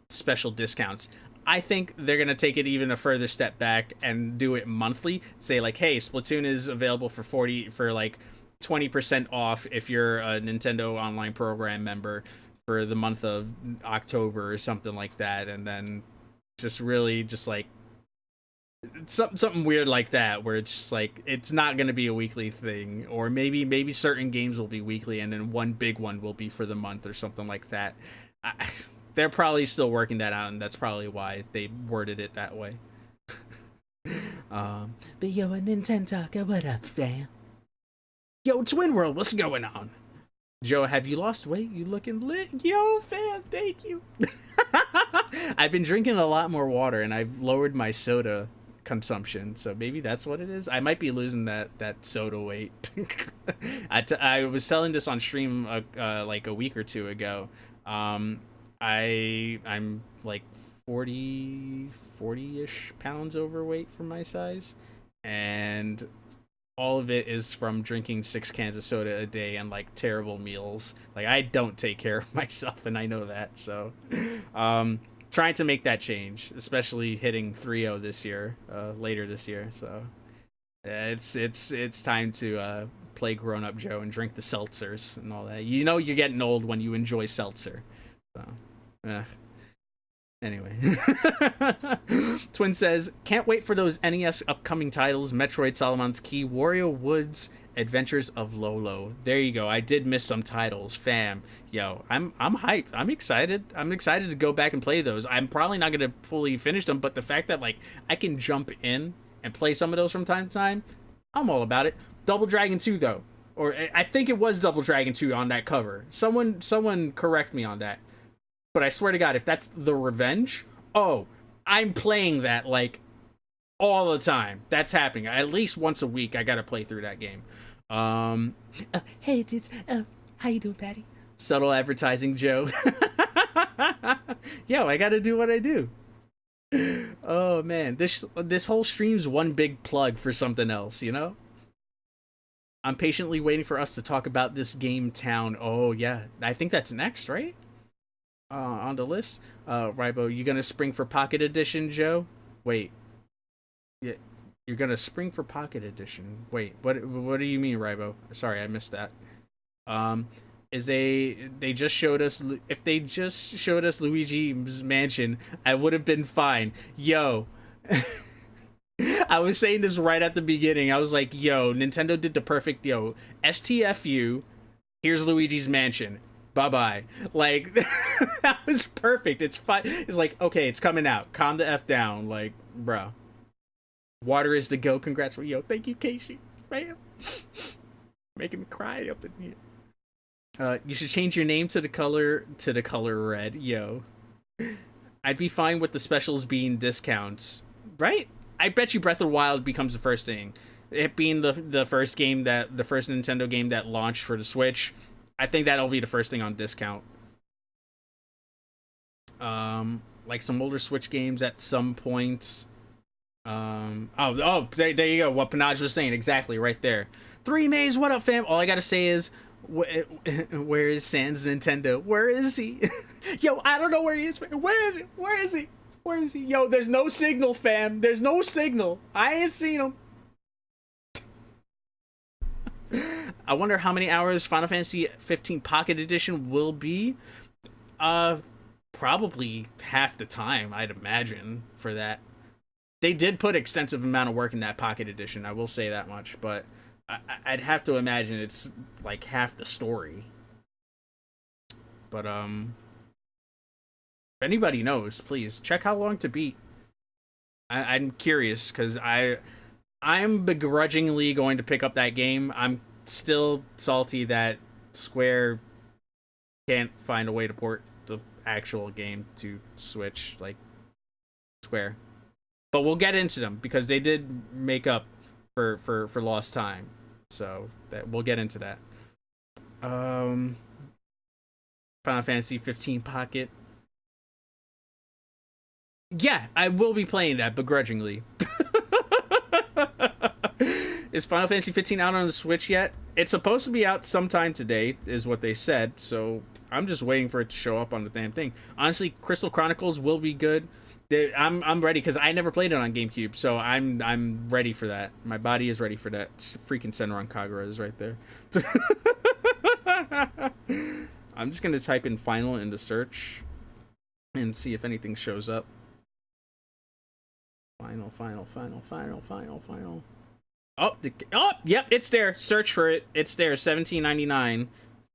special discounts. I think they're gonna take it even a further step back and do it monthly. Say like, hey, Splatoon is available for 20% off if you're a Nintendo Online Program member for the month of October or something like that, and then just really just like something weird like that, where it's just like it's not going to be a weekly thing, or maybe certain games will be weekly and then one big one will be for the month or something like that. They're probably still working that out, and that's probably why they worded it that way. But yo, a Nintendo, what up, fam? Yo, Twin World, what's going on? Joe, have you lost weight? You looking lit? Yo, fam, thank you. I've been drinking a lot more water, and I've lowered my soda consumption, so maybe that's what it is. I might be losing that soda weight. I was selling this on stream like a week or two ago. I'm like 40-ish pounds overweight for my size, and all of it is from drinking 6 cans of soda a day and like terrible meals. Like, I don't take care of myself, and I know that. So trying to make that change, especially hitting 3-0 this year, later this year. So it's time to play grown up Joe and drink the seltzers and all that. You know you're getting old when you enjoy seltzer. So anyway. Twin says, can't wait for those NES upcoming titles: Metroid Solomon's Key, Wario Woods, Adventures of Lolo. There you go. I did miss some titles, fam. Yo, I'm hyped. I'm excited to go back and play those. I'm probably not gonna fully finish them, but the fact that like I can jump in and play some of those from time to time, I'm all about it. Double Dragon 2 though, or I think it was Double Dragon 2 on that cover. Someone correct me on that. But I swear to God, if that's the Revenge, oh, I'm playing that like all the time. That's happening. At least once a week, I gotta play through that game. Hey, dudes. How you doing, Patty? Subtle advertising, Joe. Yo, I gotta do what I do. Oh man, this whole stream's one big plug for something else, you know? I'm patiently waiting for us to talk about this game Town. Oh yeah, I think that's next, right? On the list. Rybo, you gonna spring for Pocket Edition, Joe? Wait. Yeah, you're gonna spring for Pocket Edition. Wait, what do you mean, Rybo? Sorry, I missed that. Is they just showed us, if they just showed us Luigi's Mansion, I would have been fine. Yo. I was saying this right at the beginning. I was like, yo, Nintendo did the perfect, yo, STFU, here's Luigi's Mansion. Bye-bye. Like, that was perfect. It's fine. It's like, okay, it's coming out. Calm the F down. Like, bro. Water is the go. Congrats. Yo, thank you, Casey. Bam. Making me cry up in here. You should change your name to the color red. Yo. I'd be fine with the specials being discounts. Right? I bet you Breath of the Wild becomes the first thing. It being the first Nintendo game that launched for the Switch. I think that'll be the first thing on discount. Like some older Switch games at some point. There you go. What Panaj was saying exactly right there. Three Mays, what up, fam? All I gotta say is, where is Sans Nintendo? Where is he? Yo, I don't know where he is. Where is he? Where is he? Where is he? Yo, there's no signal, fam. There's no signal. I ain't seen him. I wonder how many hours Final Fantasy 15 Pocket Edition will be. Probably half the time, I'd imagine, for that. They did put extensive amount of work in that Pocket Edition, I will say that much, but I'd have to imagine it's like half the story. But if anybody knows, please check how long to beat. I'm curious because I'm begrudgingly going to pick up that game. I'm still salty that Square can't find a way to port the actual game to Switch, like Square. But we'll get into them because they did make up for lost time. So that we'll get into that. Final Fantasy 15 Pocket. Yeah, I will be playing that begrudgingly. Is Final Fantasy 15 out on the Switch yet? It's supposed to be out sometime today, is what they said. So I'm just waiting for it to show up on the damn thing. Honestly, Crystal Chronicles will be good. I'm ready because I never played it on GameCube, so I'm ready for that. My body is ready for that. Freaking Senran Kagura is right there. I'm just gonna type in "final" into search and see if anything shows up. Final. Yep, it's there. Search for it. It's there. $17.99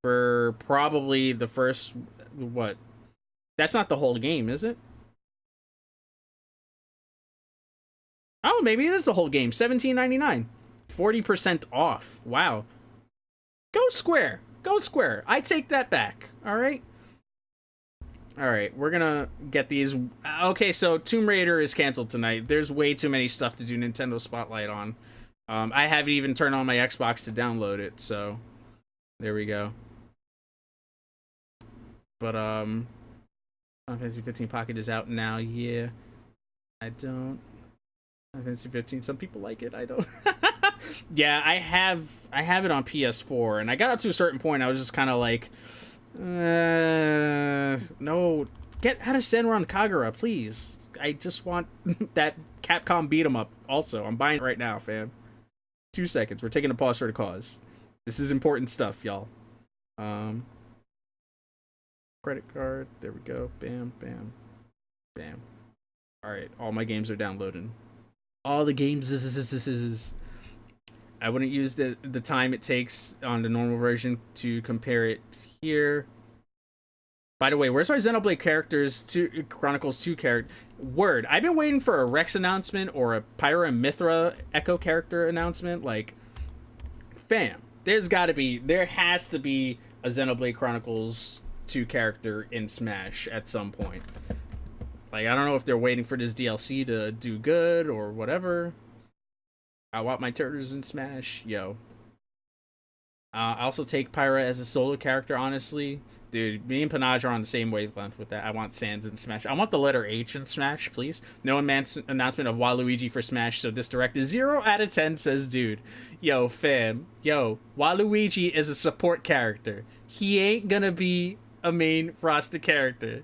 for probably the first what? That's not the whole game, is it? Oh, maybe it is the whole game. $17.99. 40% off. Wow. Go Square. Go Square. I take that back. All right. All right. We're going to get these. Okay, so Tomb Raider is canceled tonight. There's way too many stuff to do Nintendo Spotlight on. I haven't even turned on my Xbox to download it, so there we go. But Final Fantasy 15 Pocket is out now. Yeah. I don't. Final Fantasy 15. Some people like it. I don't. Yeah, I have it on PS4, and I got up to a certain point. I was just kind of like, no, get out of Senran Kagura, please. I just want that Capcom beat 'em up. Also, I'm buying it right now, fam. 2 seconds. We're taking a pause for the cause. This is important stuff, y'all. Credit card. There we go. Bam, bam, bam. All right, all my games are downloading. All the games. I wouldn't use the time it takes on the normal version to compare it here. By the way, where's our Xenoblade Chronicles 2 character? Word, I've been waiting for a Rex announcement or a Pyra and Mithra Echo character announcement. Like, fam, there has to be a Xenoblade Chronicles 2 character in Smash at some point. Like, I don't know if they're waiting for this DLC to do good or whatever. I want my turtles in Smash. Yo. I also take Pyra as a solo character, honestly. Dude, me and Panaj are on the same wavelength with that. I want Sans in Smash. I want the letter H in Smash, please. No announcement of Waluigi for Smash, so this direct is 0 out of 10, says dude. Yo, fam. Yo, Waluigi is a support character. He ain't gonna be a main roster character.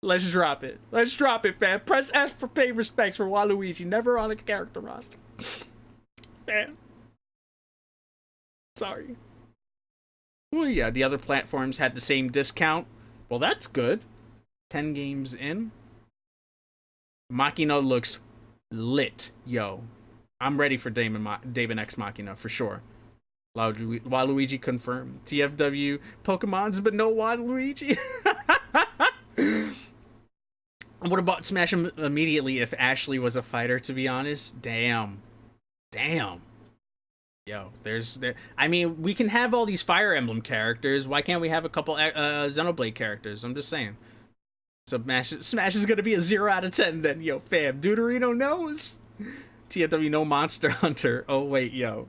Let's drop it. Let's drop it, fam. Press F for pay respects for Waluigi. Never on a character roster. Fam. Sorry. Well, yeah, the other platforms had the same discount. Well, that's good. 10 games in. Machina looks lit, yo. I'm ready for Daemon X Machina, for sure. Waluigi confirmed. TFW Pokemons, but no Waluigi. I would have bought Smash immediately if Ashley was a fighter, to be honest. Damn. Yo, I mean, we can have all these Fire Emblem characters. Why can't we have a couple Xenoblade characters? I'm just saying. So Smash is gonna be a 0 out of 10 then, yo, fam. Deuterino knows. TFW no Monster Hunter. Oh wait, yo.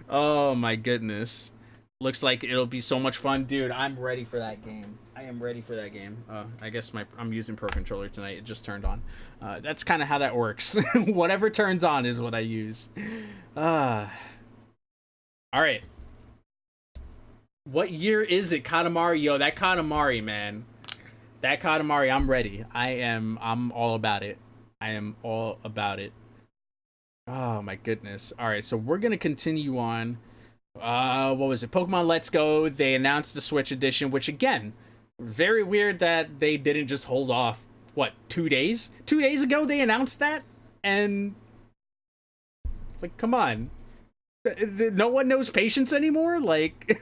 Oh my goodness. Looks like it'll be so much fun, dude. I'm ready for that game. I am ready for that game. I guess I'm using Pro Controller tonight. It just turned on. That's kind of how that works. Whatever turns on is what I use. All right. What year is it, Katamari? Yo, that Katamari, man. That Katamari, I'm ready. I'm all about it. I am all about it. Oh my goodness. All right, so we're gonna continue on. What was it? Pokemon Let's Go. They announced the Switch edition, which again, very weird that they didn't just hold off. What, 2 days? 2 days ago they announced that, and like, come on. No one knows patience anymore? Like,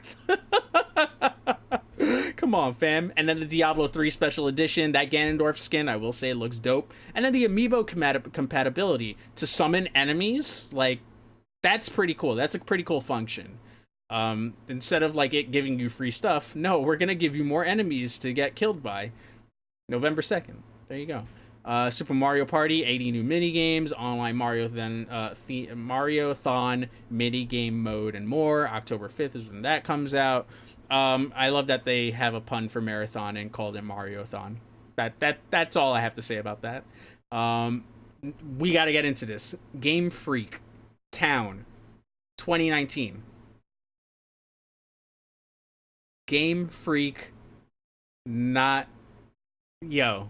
come on, fam. And then the Diablo 3 Special Edition, that Ganondorf skin, I will say it looks dope. And then the Amiibo compatibility to summon enemies, like, that's pretty cool. That's a pretty cool function. Instead of, like, it giving you free stuff, no, we're going to give you more enemies to get killed by. November 2nd. There you go. Super Mario Party, 80 new minigames, online Mario-thon minigame mode, and more. October 5th is when that comes out. I love that they have a pun for marathon and called it Mario-thon. That's all I have to say about that. We got to get into this. Game Freak Town 2019. Game Freak, not... Yo.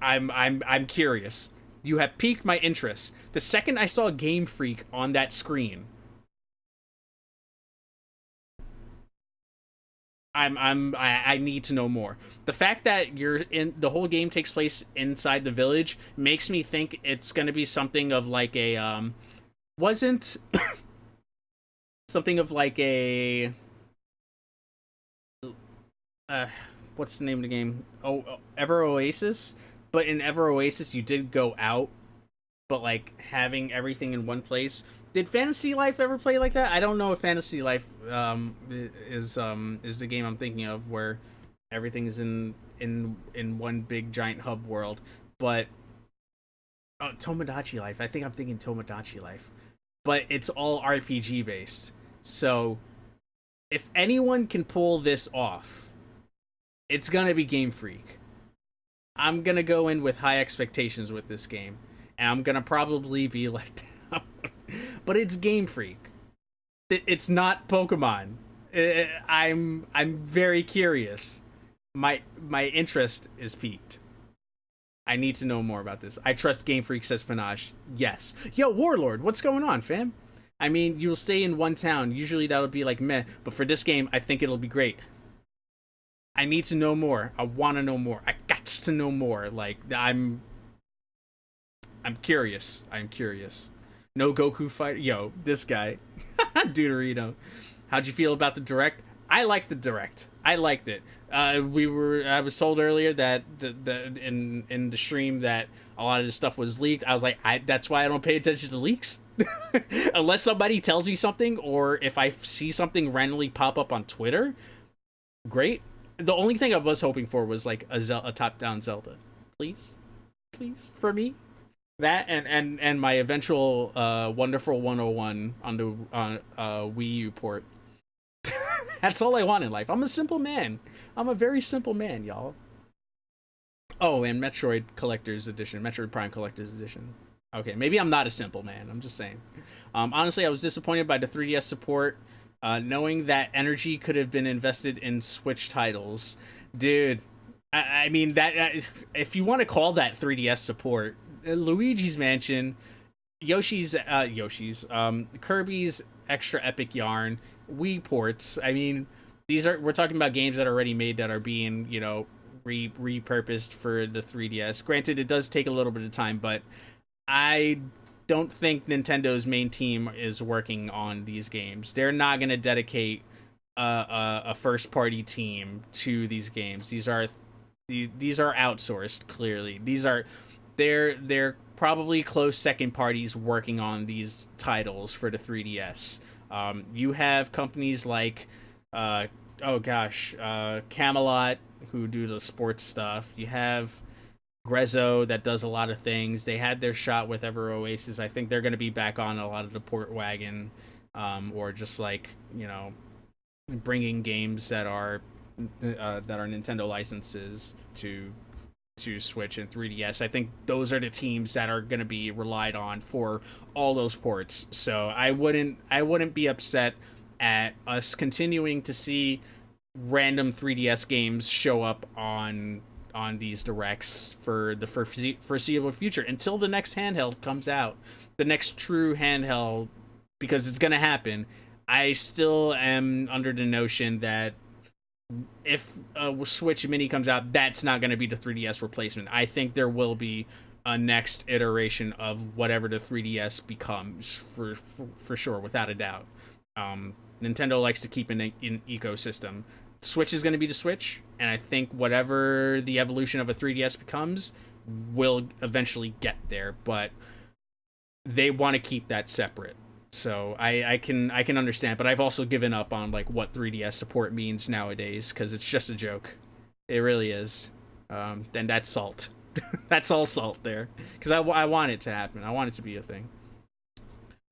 I'm curious. You have piqued my interest. The second I saw Game Freak on that screen, I need to know more. The fact that the whole game takes place inside the village makes me think it's gonna be something of like a wasn't something of like a what's the name of the game? Ever Oasis. But in Ever Oasis, you did go out, but like having everything in one place. Did Fantasy Life ever play like that? I don't know if Fantasy Life is the game I'm thinking of, where everything is in one big giant hub world. But Tomodachi Life. I think I'm thinking Tomodachi Life, but it's all RPG based. So if anyone can pull this off, it's gonna be Game Freak. I'm gonna go in with high expectations with this game, and I'm gonna probably be let down. But it's Game Freak. It's not Pokemon. I'm very curious. My interest is piqued. I need to know more about this. I trust Game Freak, says Panache. Yes. Yo, Warlord, what's going on, fam? I mean, you'll stay in one town. Usually that'll be like meh, but for this game, I think it'll be great. I need to know more. I want to know more. I got to know more. Like, I'm curious. I'm curious. No Goku fight. Yo, this guy. Deuterino. How'd you feel about the Direct? I liked the Direct. I liked it. I was told earlier that in the stream that a lot of this stuff was leaked. I was like, that's why I don't pay attention to leaks. Unless somebody tells me something, or if I see something randomly pop up on Twitter, great. The only thing I was hoping for was like a top-down Zelda. Please, for me. That and my eventual Wonderful 101 on the Wii U port. That's all I want in life. I'm a simple man. I'm a very simple man, y'all. Oh, and Metroid Collector's Edition. Metroid Prime Collector's Edition. Okay, maybe I'm not a simple man. I'm just saying. Honestly, I was disappointed by the 3DS support. Knowing that energy could have been invested in Switch titles. Dude, I mean, that if you want to call that 3DS support, Luigi's Mansion, Kirby's Extra Epic Yarn, Wii ports. I mean, we're talking about games that are already made that are being, repurposed for the 3DS. Granted, it does take a little bit of time, but I don't think Nintendo's main team is working on these games. They're not going to dedicate a first party team to these games. These are outsourced, clearly. They're probably close second parties working on these titles for the 3DS. You have companies like Camelot, who do the sports stuff. You have Grezzo that does a lot of things. They had their shot with Ever Oasis. I think they're going to be back on a lot of the port wagon, or just like, you know, bringing games that are Nintendo licenses to Switch and 3DS. I think those are the teams that are going to be relied on for all those ports. So I wouldn't be upset at us continuing to see random 3DS games show up on these directs for the foreseeable future until the next handheld comes out, the next true handheld, because it's going to happen. I still am under the notion that if a Switch Mini comes out, that's not going to be the 3DS replacement. I think there will be a next iteration of whatever the 3DS becomes, for sure, without a doubt. Nintendo likes to keep an ecosystem. Switch is going to be the Switch, and I think whatever the evolution of a 3DS becomes will eventually get there, but they want to keep that separate. So I can understand, but I've also given up on like what 3DS support means nowadays, because it's just a joke. It really is. Then that's salt. That's all salt there, because I want it to happen. I want it to be a thing.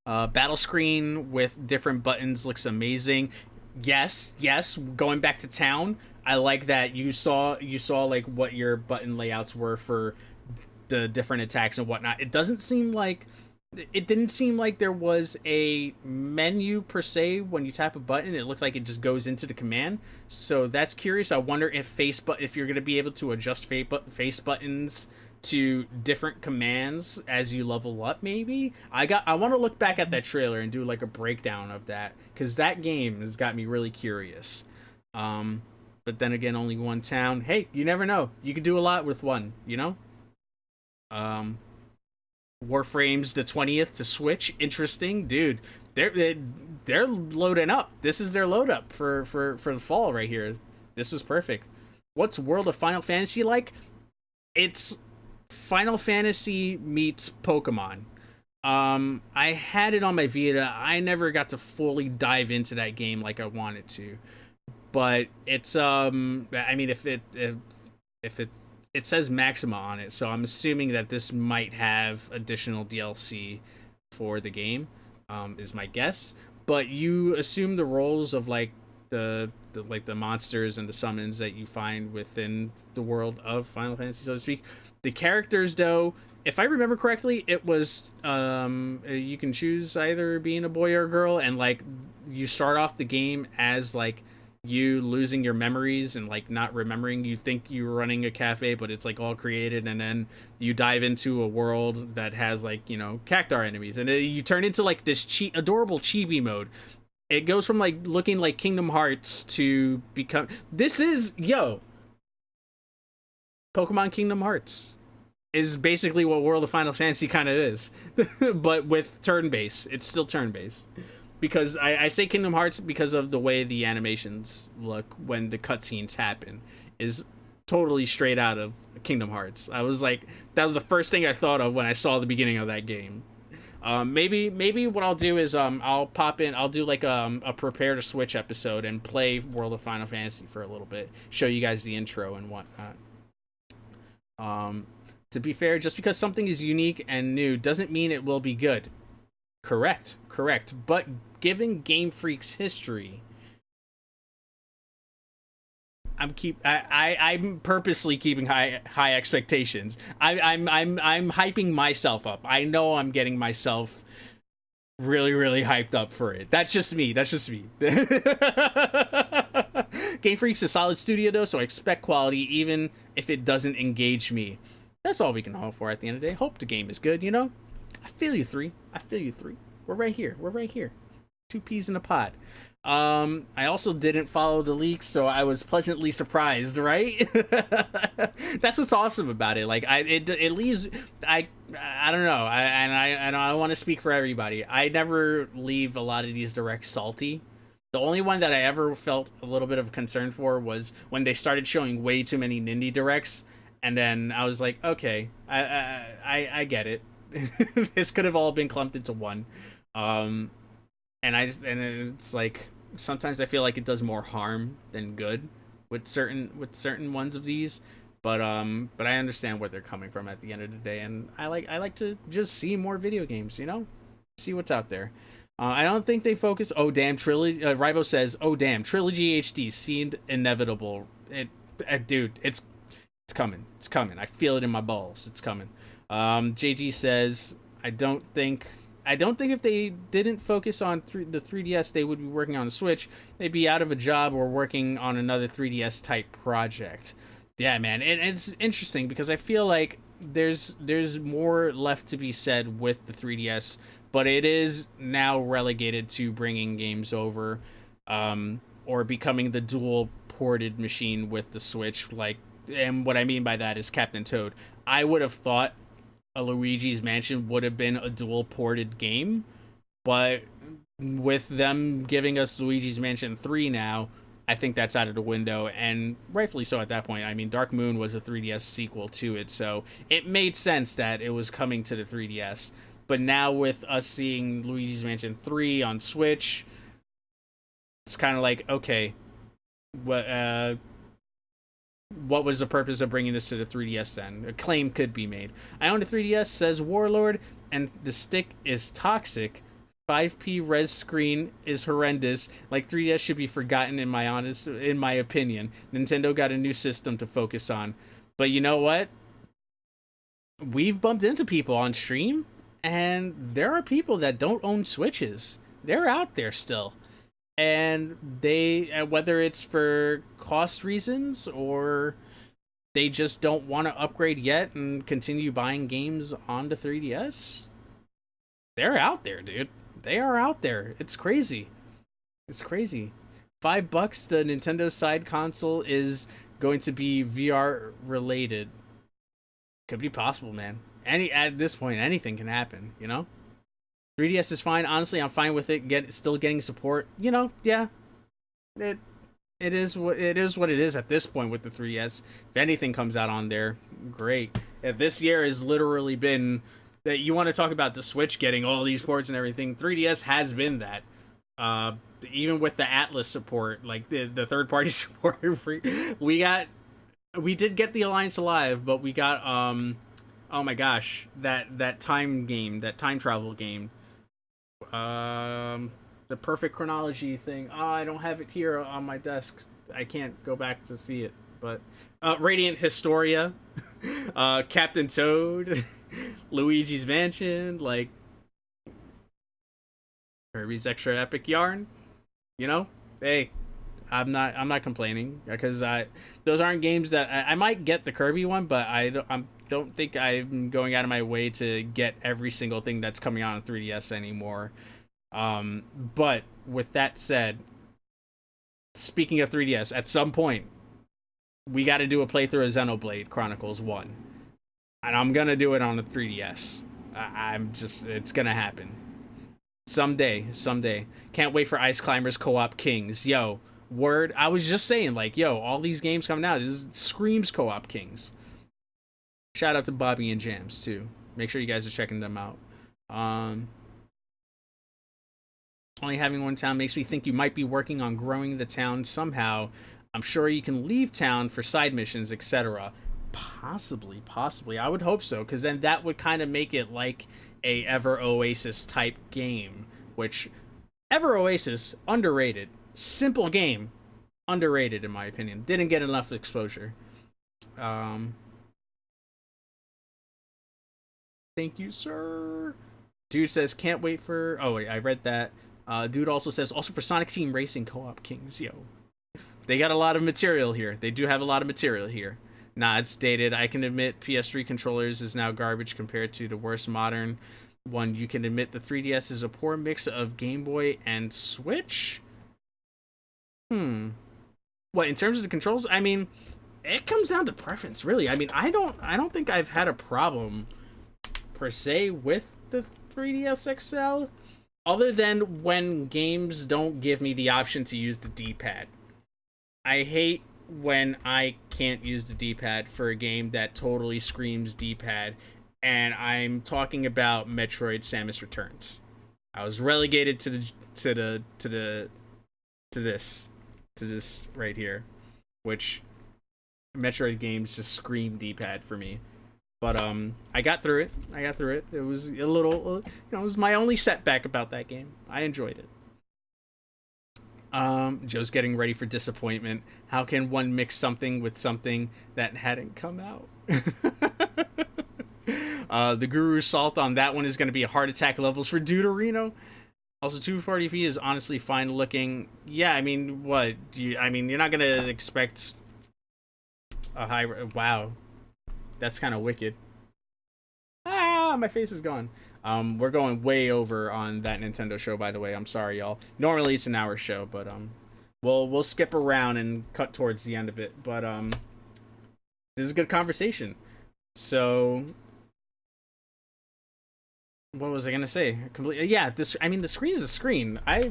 Battle screen with different buttons looks amazing. Yes. Going back to town, I like that you saw like what your button layouts were for the different attacks and whatnot. It didn't seem like there was a menu per se when you tap a button. It looked like it just goes into the command. So that's curious. I wonder if if you're going to be able to adjust face buttons to different commands as you level up. Maybe I want to look back at that trailer and do like a breakdown of that, because that game has got me really curious. But then again, only one town. Hey, you never know. You could do a lot with one, you know. Warframe's the 20th to Switch. Interesting, dude. They're loading up. This is their load up for the fall right here. This was perfect. What's World of Final Fantasy like? It's Final Fantasy meets Pokemon. I had it on my Vita. I never got to fully dive into that game like I wanted to. But it's I mean, if it says Maxima on it, so I'm assuming that this might have additional DLC for the game, is my guess. But you assume the roles of like the monsters and the summons that you find within the world of Final Fantasy, so to speak. The characters, though, if I remember correctly, it was you can choose either being a boy or a girl, and like you start off the game as like you losing your memories and like not remembering. You think you're running a cafe, but it's like all created, and then you dive into a world that has like, you know, cactuar enemies, and you turn into like this adorable chibi mode. It goes from like looking like Kingdom Hearts to become Pokemon Kingdom Hearts is basically what World of Final Fantasy kind of is, but with turn-based. It's still turn-based. Because I say Kingdom Hearts because of the way the animations look when the cutscenes happen is totally straight out of Kingdom Hearts. I was like, that was the first thing I thought of when I saw the beginning of that game. Maybe what I'll do is I'll pop in, I'll do like a prepare to Switch episode and play World of Final Fantasy for a little bit, show you guys the intro and whatnot. To be fair, just because something is unique and new doesn't mean it will be good. Correct. But given Game Freak's history, I'm purposely keeping high expectations. I'm hyping myself up. I know I'm getting myself really hyped up for it. That's just me. Game Freak's a solid studio though, so I expect quality even if it doesn't engage me. That's all we can hope for at the end of the day. Hope the game is good, you know? I feel you, 3. We're right here. 2 peas in a pod. I also didn't follow the leaks, so I was pleasantly surprised, right? That's what's awesome about it. Like, it leaves, I don't know, I want to speak for everybody. I never leave a lot of these directs salty. The only one that I ever felt a little bit of concern for was when they started showing way too many Nindy directs, and then I was like, okay, I get it. This could have all been clumped into one. And it's like sometimes I feel like it does more harm than good with certain ones of these. but I understand where they're coming from at the end of the day, and I like to just see more video games, see what's out there. I don't think they focus. Oh damn, trilogy. Ribo says, "Oh damn, trilogy HD seemed inevitable." Dude, it's coming. It's coming. I feel it in my balls. It's coming. JG says, I don't think if they didn't focus on the 3DS, they would be working on a Switch. They'd be out of a job or working on another 3DS type project. Yeah, man, it's interesting because I feel like there's more left to be said with the 3DS, but it is now relegated to bringing games over, or becoming the dual ported machine with the Switch. And what I mean by that is Captain Toad. I would have thought a Luigi's Mansion would have been a dual ported game, but with them giving us Luigi's Mansion 3 now, I think that's out of the window, and rightfully so at that point. I mean, Dark Moon was a 3DS sequel to it, so it made sense that it was coming to the 3DS. But now with us seeing Luigi's Mansion 3 on Switch, it's kind of like, okay, what was the purpose of bringing this to the 3DS then? A claim could be made. I own a 3DS, says Warlord, and the stick is toxic. 5p res screen is horrendous. 3DS should be forgotten in my opinion. Nintendo got a new system to focus on. But you know what? We've bumped into people on stream, and there are people that don't own Switches. They're out there still. And they, whether it's for cost reasons or they just don't want to upgrade yet and continue buying games on the 3DS, they're out there, dude. They are out there. It's crazy. It's crazy. $5, the Nintendo side console is going to be VR related. Could be possible, man. At this point, anything can happen, 3DS is fine. Honestly, I'm fine with it. Still getting support. Yeah. It is what it is at this point with the 3DS. If anything comes out on there, great. This year has literally been that. You want to talk about the Switch getting all these ports and everything. 3DS has been that. Even with the Atlas support, the third party support, we did get the Alliance Alive, but we got oh my gosh, that time travel game. The perfect chronology thing. I don't have it here on my desk. I can't go back to see it. But Radiant Historia, Captain Toad, Luigi's Mansion, Kirby's Extra Epic Yarn. Hey, I'm not complaining because those aren't games that I might get the Kirby one, but I don't think I'm going out of my way to get every single thing that's coming out on 3DS anymore. But with that said, speaking of 3DS, at some point we got to do a playthrough of Xenoblade Chronicles 1, and I'm gonna do it on the 3DS. It's gonna happen someday. Can't wait for Ice Climbers Co-op Kings. Yo, word. I was just saying, all these games coming out, this screams Co-op Kings. Shout out to Bobby and Jams too. Make sure you guys are checking them out. Only having one town makes me think you might be working on growing the town somehow. I'm sure you can leave town for side missions, etc. Possibly. I would hope so, because then that would kind of make it like a Ever Oasis type game, which Ever Oasis, underrated. Simple game, underrated in my opinion. Didn't get enough exposure. Thank you, sir. Dude says, can't wait for... Oh, wait, I read that. Dude also says, also for Sonic Team Racing Co-op Kings. Yo. They got a lot of material here. They do have a lot of material here. Nah, it's dated. I can admit PS3 controllers is now garbage compared to the worst modern one. You can admit the 3DS is a poor mix of Game Boy and Switch? What, in terms of the controls? I mean, it comes down to preference, really. I mean, I don't think I've had a problem per se with the 3DS XL, other than when games don't give me the option to use the D-pad. I hate when I can't use the D-pad for a game that totally screams D-pad, and I'm talking about Metroid: Samus Returns. I was relegated to this right here, which Metroid games just scream D-pad for me. But I got through it. It was a little, it was my only setback about that game. I enjoyed it. Joe's getting ready for disappointment. How can one mix something with something that hadn't come out? The Guru Salt on that one is going to be a heart attack levels for Deuterino. Also, 240p is honestly fine looking. Yeah, I mean, what? You're not going to expect a high... Wow. That's kind of wicked. Ah, my face is gone. We're going way over on that Nintendo show, by the way. I'm sorry, y'all. Normally it's an hour show, but we'll skip around and cut towards the end of it. But this is a good conversation. So, what was I gonna say? Yeah, the screen is a screen. I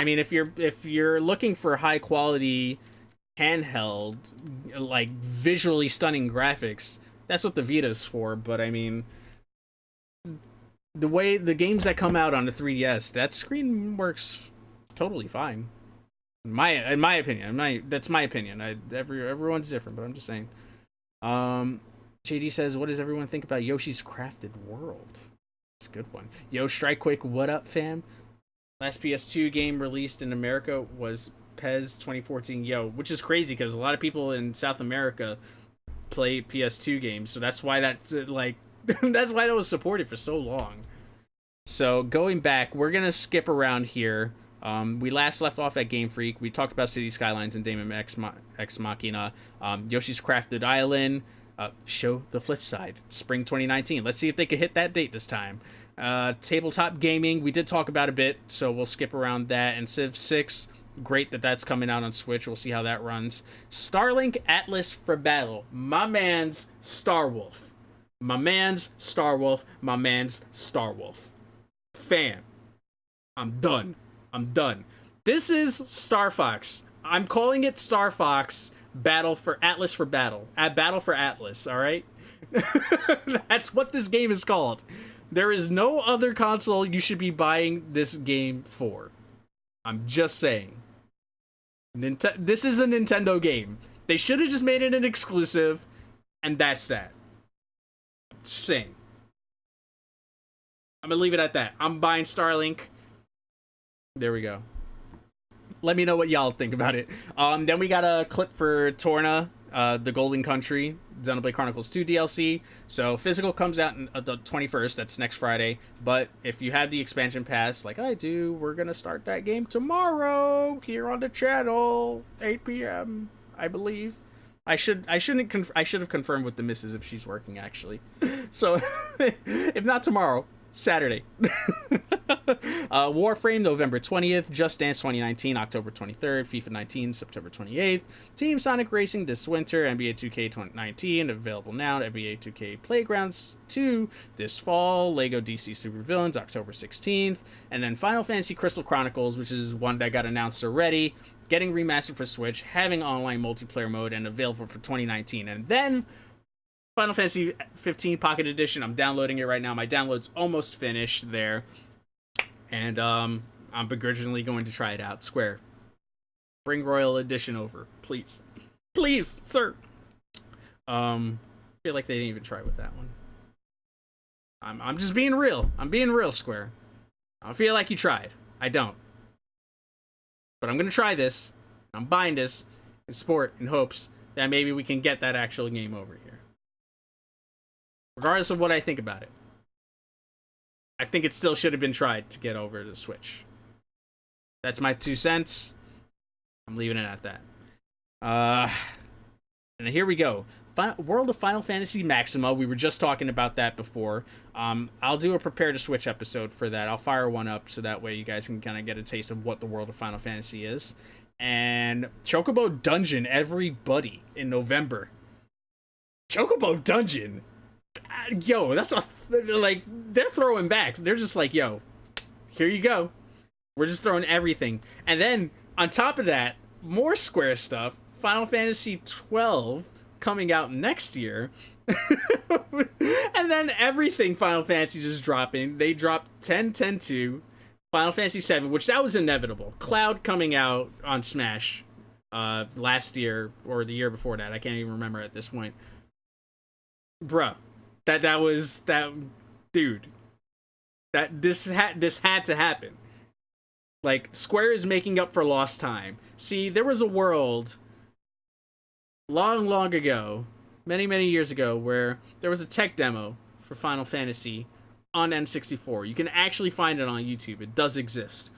mean, if you're looking for high quality handheld, like visually stunning graphics, that's what the Vita's for. But I mean, the way the games that come out on the 3DS, that screen works totally fine. In my opinion, that's my opinion. Everyone's different, but I'm just saying. JD says, "What does everyone think about Yoshi's Crafted World?" It's a good one. Yo, Strike Quick, what up, fam? Last PS2 game released in America was PES 2014. Yo, which is crazy because a lot of people in South America play PS2 games, so that's why that's like that's why that was supported for so long. So going back, we're gonna skip around here. We last left off at Game Freak. We talked about City Skylines and Daemon X Machina. Yoshi's Crafted Island. Show the flip side. Spring 2019. Let's see if they can hit that date this time. Tabletop gaming, we did talk about a bit, so we'll skip around that. And Civ 6, great that that's coming out on Switch. We'll see how that runs. Starlink Atlas for Battle. My man's Starwolf. My man's Starwolf. My man's Starwolf. Fam. I'm done. This is Star Fox. I'm calling it Star Fox Battle for Battle. Battle for Atlas, alright? That's what this game is called. There is no other console you should be buying this game for. I'm just saying. This is a Nintendo game. They should have just made it an exclusive, and that's that. Just saying. I'm gonna leave it at that. I'm buying Starlink. There we go. Let me know what y'all think about it. Then we got a clip for Torna, the Golden Country, Xenoblade Chronicles 2 DLC. So physical comes out on the 21st. That's next Friday. But if you have the expansion pass, like I do, we're gonna start that game tomorrow here on the channel, 8 p.m. I believe. I should have confirmed with the missus if she's working actually. So if not tomorrow, Saturday. Warframe November 20th, Just Dance 2019 October 23rd, FIFA 19 September 28th, Team Sonic Racing this winter, NBA 2K 2019 available now, NBA 2K Playgrounds 2 this fall, Lego DC Supervillains October 16th, and then Final Fantasy Crystal Chronicles, which is one that got announced already, getting remastered for Switch, having online multiplayer mode, and available for 2019. And then Final Fantasy 15 Pocket Edition. I'm downloading it right now. My download's almost finished there. And I'm begrudgingly going to try it out. Square, bring Royal Edition over, please. Please, sir. I feel like they didn't even try with that one. I'm just being real. I'm being real, Square. I don't feel like you tried. I don't. But I'm going to try this. I'm buying this in sport in hopes that maybe we can get that actual game over here. Regardless of what I think about it. I think it still should have been tried to get over to the Switch. That's my 2 cents. I'm leaving it at that. And here we go. World of Final Fantasy Maxima. We were just talking about that before. I'll do a Prepare to Switch episode for that. I'll fire one up so that way you guys can kind of get a taste of what the World of Final Fantasy is. And Chocobo Dungeon, everybody, in November. Chocobo Dungeon. Yo, that's like, they're throwing back. They're just like, yo, here you go. We're just throwing everything. And then, on top of that, more Square stuff. Final Fantasy 12 coming out next year. And then everything Final Fantasy just dropping. They dropped 10-10-2, Final Fantasy 7, which that was inevitable. Cloud coming out on Smash. last year or the year before that. I can't even remember at this point. Bruh, that was that, dude. That this had to happen. Like, Square is making up for lost time. See, there was a world long, long ago, many, many years ago, where there was a tech demo for Final Fantasy on N64. You can actually find it on YouTube. It does exist.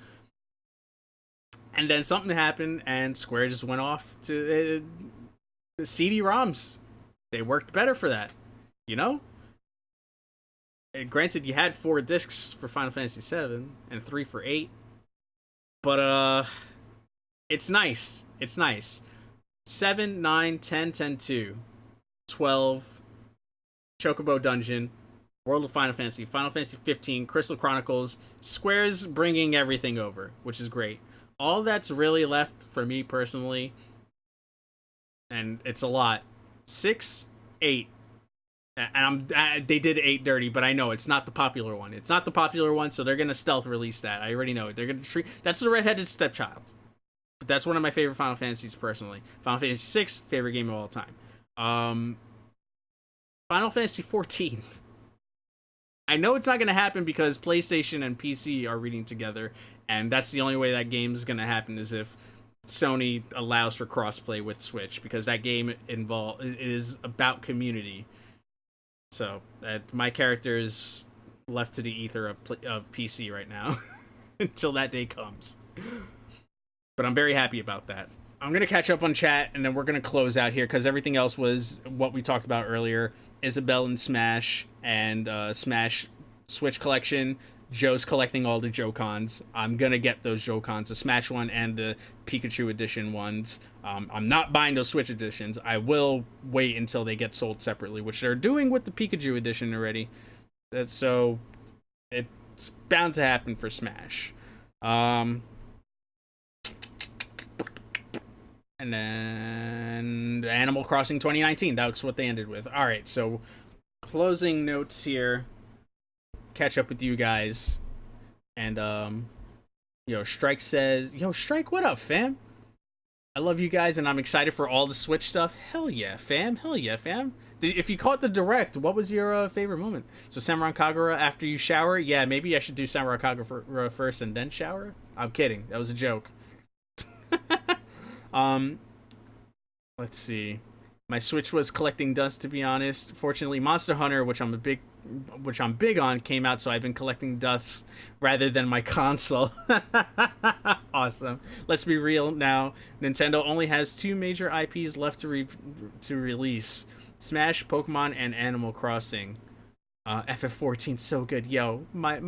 And then something happened, and Square just went off to the CD-ROMs. They worked better for that, you know? And granted, you had 4 discs for Final Fantasy 7 and 3 for 8. But, it's nice. It's nice. 7, 9, 10, 10, 2, 12, Chocobo Dungeon, World of Final Fantasy, Final Fantasy 15, Crystal Chronicles. Square's bringing everything over, which is great. All that's really left for me personally, and it's a lot, 6, 8. And they did 8 dirty, but I know it's not the popular one. It's not the popular one, so they're gonna stealth release that. I already know it. They're gonna treat that's the redheaded stepchild. But that's one of my favorite Final Fantasies personally. Final Fantasy 6, favorite game of all time. Final Fantasy 14. I know it's not gonna happen because PlayStation and PC are reading together, and that's the only way that game's gonna happen is if Sony allows for crossplay with Switch, because that game is about community. So my character is left to the ether of PC right now until that day comes. But I'm very happy about that. I'm going to catch up on chat, and then we're going to close out here, because everything else was what we talked about earlier. Isabelle and Smash, and Smash Switch Collection. Joe's collecting all the Joe-Cons. I'm going to get those Joe-Cons, the Smash one and the Pikachu Edition ones. I'm not buying those Switch editions. I will wait until they get sold separately, which they're doing with the Pikachu Edition already. So it's bound to happen for Smash. And then Animal Crossing 2019. That's what they ended with. All right, so closing notes here. Catch up with you guys. And, Strike says, Strike, what up, fam? I love you guys, and I'm excited for all the Switch stuff. Hell yeah, fam. Hell yeah, fam. If you caught the direct, what was your favorite moment? So Samurai Kagura after you shower? Yeah, maybe I should do Samurai Kagura first and then shower? I'm kidding. That was a joke. Let's see. My Switch was collecting dust, to be honest. Fortunately, Monster Hunter, which I'm big on, came out, so I've been collecting dust rather than my console. Awesome. Let's be real now. Nintendo only has 2 major IPs left to release: Smash, Pokemon, and Animal Crossing. FF14 so good. Yo, my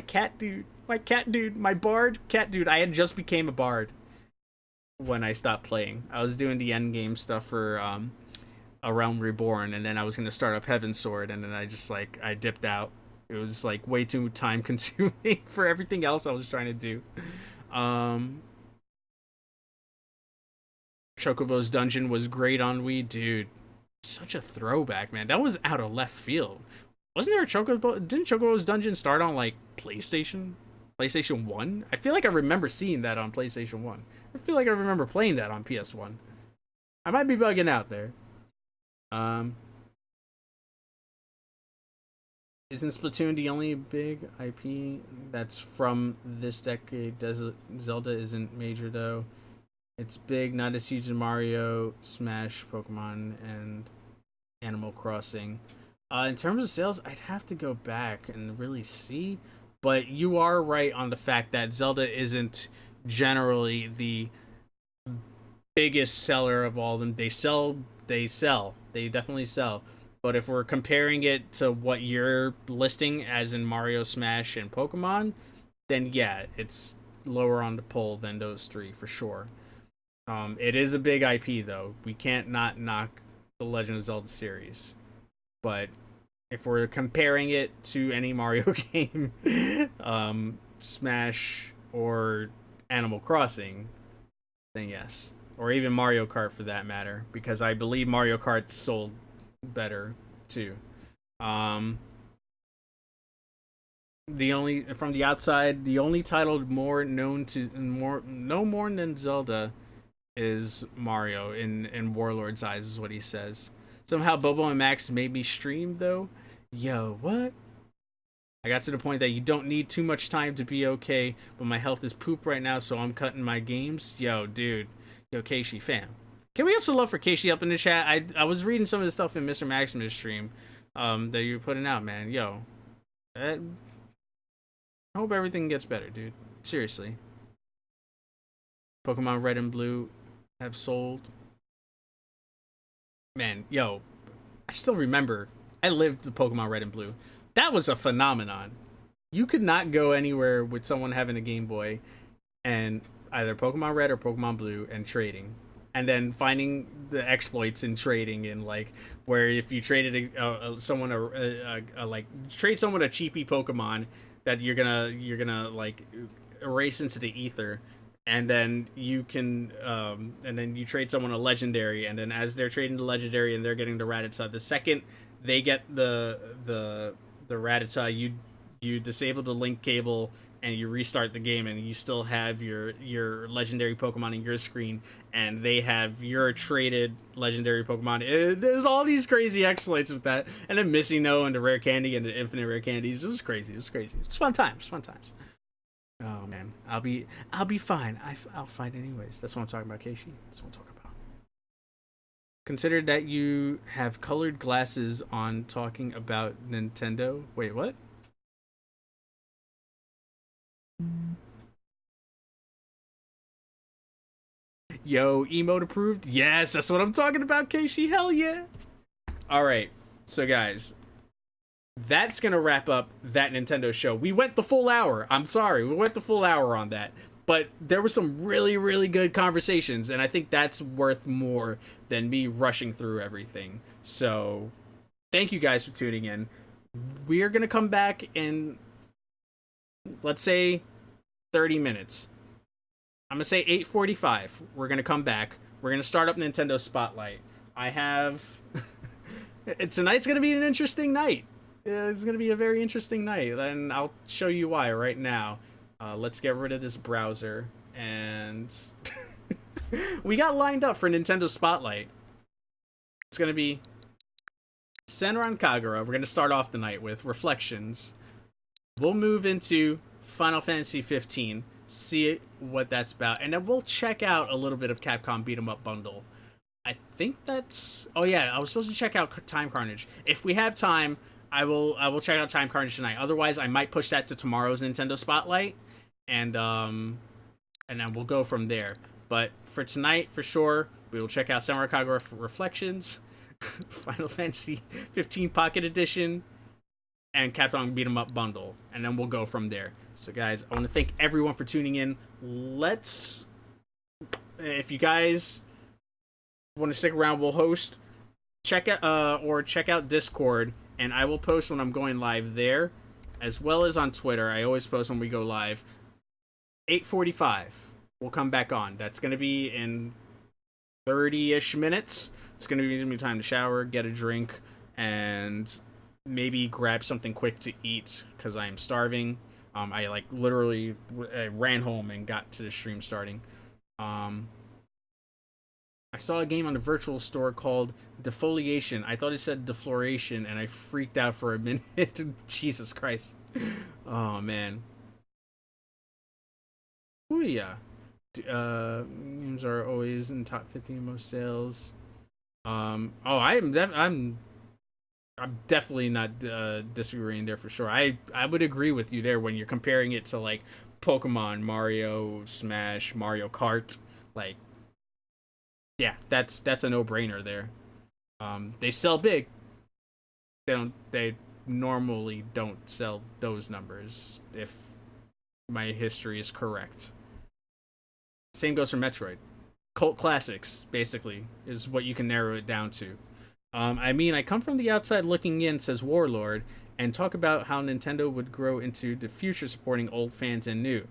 cat dude, my bard cat dude. I had just became a bard when I stopped playing. I was doing the end game stuff for A Realm Reborn, and then I was going to start up Heaven's Sword, and then I dipped out. It was way too time consuming for everything else I was trying to do. Chocobo's Dungeon was great on Wii. Dude, such a throwback, man. That was out of left field. Wasn't there a didn't Chocobo's Dungeon start on PlayStation 1? I feel like I remember seeing that on PlayStation 1. I feel like I remember playing that on PS1. I might be bugging out there. Isn't Splatoon the only big IP that's from this decade? Zelda isn't major though. It's big, not as huge as Mario, Smash, Pokemon, and Animal Crossing. In terms of sales, I'd have to go back and really see. But you are right on the fact that Zelda isn't generally the biggest seller of all of them. They sell. They definitely sell. But if we're comparing it to what you're listing, as in Mario, Smash, and Pokemon, then yeah, it's lower on the pole than those 3 for sure. It is a big IP though. We can't not knock the Legend of Zelda series. But if we're comparing it to any Mario game, Smash or Animal Crossing, then yes. Or even Mario Kart for that matter, because I believe Mario Kart sold better too. From the outside, the only title no more than Zelda is Mario in Warlord's eyes, is what he says. Somehow Bobo and Max made me stream though. Yo, what? I got to the point that you don't need too much time to be okay, but my health is poop right now, so I'm cutting my games. Yo, dude. Yo, Keishi, fam. Can we also love for Keishi up in the chat? I was reading some of the stuff in Mr. Maximus' stream that you're putting out, man. Yo. I hope everything gets better, dude. Seriously. Pokemon Red and Blue have sold. Man, yo. I still remember. I lived the Pokemon Red and Blue. That was a phenomenon. You could not go anywhere with someone having a Game Boy and either Pokemon Red or Pokemon Blue and trading. And then finding the exploits in trading, and like where if you traded someone trade someone a cheapy Pokemon that you're gonna like erase into the ether, and then you can and then you trade someone a legendary, and then as they're trading the legendary and they're getting the Rattata, the second they get the Rattata, you disable the link cable and you restart the game, and you still have your legendary Pokemon in your screen, and they have your traded legendary Pokemon. There's all these crazy exploits with that, and then Missy No and the rare candy and the infinite rare candies. It was crazy. It's fun times. Oh man, I'll be fine. I'll fight anyways. That's what I'm talking about, Keishi. That's what I'm talking about. Consider that you have colored glasses on talking about Nintendo. Wait, what? Yo, emote approved? Yes, that's what I'm talking about, Keishi. Hell yeah. Alright, so guys, that's gonna wrap up that Nintendo show. We went the full hour. I'm sorry, we went the full hour on that. But there were some really, really good conversations, and I think that's worth more than me rushing through everything. So, thank you guys for tuning in. We're gonna come back in, let's say, 30 minutes. I'm gonna say 8:45. We're gonna come back. We're gonna start up Nintendo Spotlight. I have tonight's gonna be an interesting night. It's gonna be a very interesting night, and I'll show you why right now. Let's get rid of this browser, and we got lined up for Nintendo Spotlight. It's gonna be Senran Kagura. We're gonna start off the night with Reflections. We'll move into Final Fantasy 15. See what that's about, and then we'll check out a little bit of Capcom Beat 'em Up Bundle. I think that's... Oh yeah, I was supposed to check out Time Carnage. If we have time, I will check out Time Carnage tonight. Otherwise, I might push that to tomorrow's Nintendo Spotlight, and then we'll go from there. But for tonight, for sure, we will check out Samurai Kagura for Reflections, Final Fantasy 15 Pocket Edition, and Capcom Beat 'em Up Bundle, and then we'll go from there. So guys, I want to thank everyone for tuning in. If you guys want to stick around, we'll host, check out Discord, and I will post when I'm going live there, as well as on Twitter. I always post when we go live. 8:45, we'll come back on. That's going to be in 30-ish minutes. It's going to be time to shower, get a drink, and maybe grab something quick to eat, because I am starving. I literally ran home and got to the stream starting. I saw a game on the virtual store called Defoliation. I thought it said Defloration, and I freaked out for a minute. Jesus Christ. Oh, man. Ooh, yeah. Games are always in top 15 most sales. I'm definitely not disagreeing there for sure. I would agree with you there when you're comparing it to like Pokemon, Mario, Smash, Mario Kart. Like, yeah, that's a no-brainer there. They sell big. They normally don't sell those numbers if my history is correct. Same goes for Metroid. Cult classics, basically, is what you can narrow it down to. I come from the outside looking in, says Warlord, and talk about how Nintendo would grow into the future supporting old fans and new.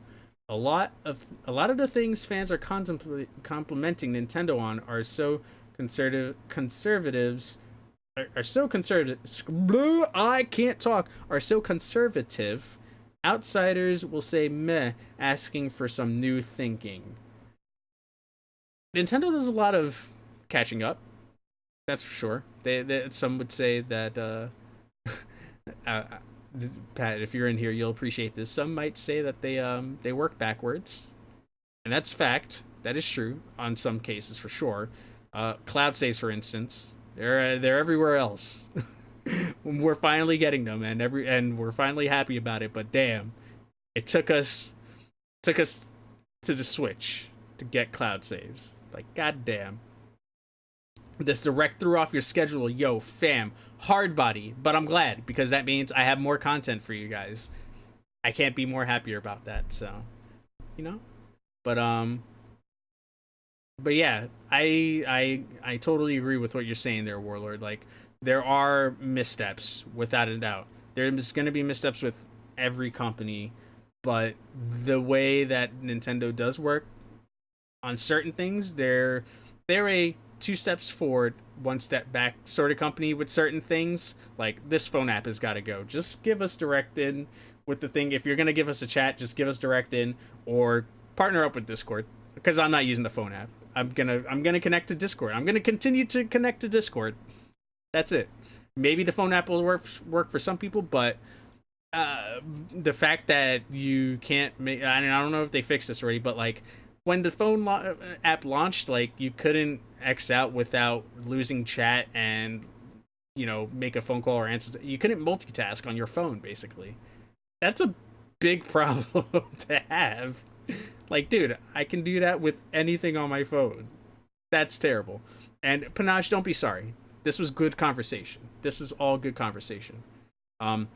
A lot of the things fans are complimenting Nintendo on are so conservatives are so conservative. I can't talk. Are so conservative. Outsiders will say meh, asking for some new thinking. Nintendo does a lot of catching up. That's for sure. Some would say that uh, Pat, if you're in here, you'll appreciate this. Some might say that they work backwards, and that's fact. That is true on some cases for sure. Cloud saves, for instance, they're everywhere else. We're finally getting them, and we're finally happy about it. But damn, it took us to the Switch to get cloud saves. Like, goddamn. This direct threw off your schedule, yo, fam. Hard body, but I'm glad because that means I have more content for you guys. I can't be more happier about that. So, you know, but yeah, I totally agree with what you're saying there, Warlord. Like, there are missteps without a doubt. There's going to be missteps with every company, but the way that Nintendo does work on certain things, they're a two steps forward, one step back sort of company with certain things. Like, this phone app has got to go. Just give us direct in with the thing. If you're gonna give us a chat, just give us direct in or partner up with Discord, because I'm not using the phone app. I'm gonna connect to Discord. I'm gonna continue to connect to Discord. That's it. Maybe the phone app will work for some people, but the fact that you can't make, I don't know if they fixed this already, but like, when the phone app launched, like, you couldn't X out without losing chat and, you know, make a phone call or answer. You couldn't multitask on your phone, basically. That's a big problem to have. Like, dude, I can do that with anything on my phone. That's terrible. And Panache, don't be sorry. This was good conversation. This is all good conversation. Reading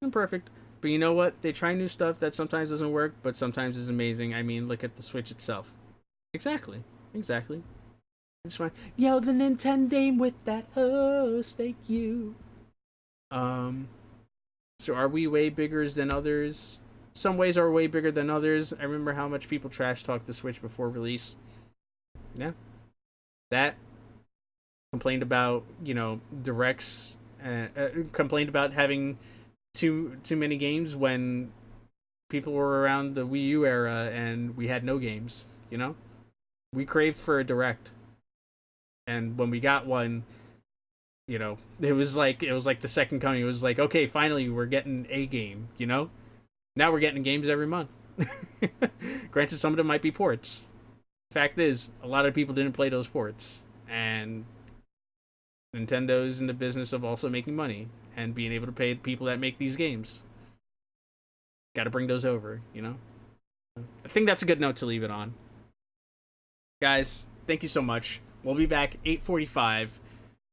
imperfect. But you know what? They try new stuff that sometimes doesn't work, but sometimes is amazing. I mean, look at the Switch itself. Exactly. It's fine. Yo, the Nintendo with that host. Thank you. So are we way bigger than others? Some ways are way bigger than others. I remember how much people trash talked the Switch before release. Yeah. That. Complained about, you know, directs. Complained about having too many games when people were around the Wii U era and we had no games, you know? We craved for a direct. And when we got one, you know, it was like the second coming. It was like, okay, finally we're getting a game, you know? Now we're getting games every month. Granted, some of them might be ports. Fact is, a lot of people didn't play those ports. And Nintendo's in the business of also making money and being able to pay the people that make these games. Got to bring those over, you know? I think that's a good note to leave it on. Guys, thank you so much. We'll be back 8:45.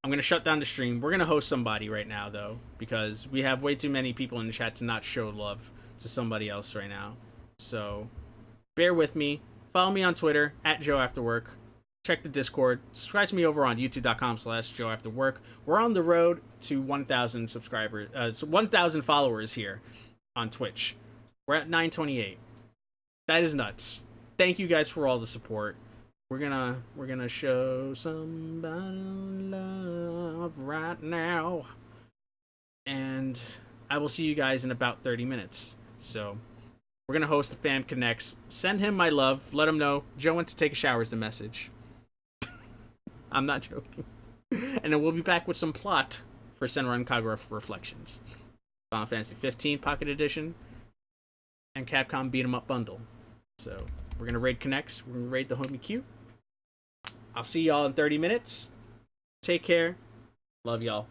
I'm going to shut down the stream. We're going to host somebody right now, though, because we have way too many people in the chat to not show love to somebody else right now. So, bear with me. Follow me on Twitter, @JoAfterWork. Check the Discord. Subscribe to me over on youtube.com/JoAfterWork. We're on the road to 1,000 subscribers, 1,000 followers here on Twitch. We're at 928. That is nuts. Thank you guys for all the support. We're gonna show somebody love right now. And I will see you guys in about 30 minutes. So, we're gonna host the Fam Connects. Send him my love. Let him know Joe went to take a shower is the message. I'm not joking. And then we'll be back with some plot for Senran Kagura Reflections. Final Fantasy 15 Pocket Edition and Capcom Beat 'em Up Bundle. So, we're going to raid Connects. We're going to raid the homie Q. I'll see y'all in 30 minutes. Take care. Love y'all.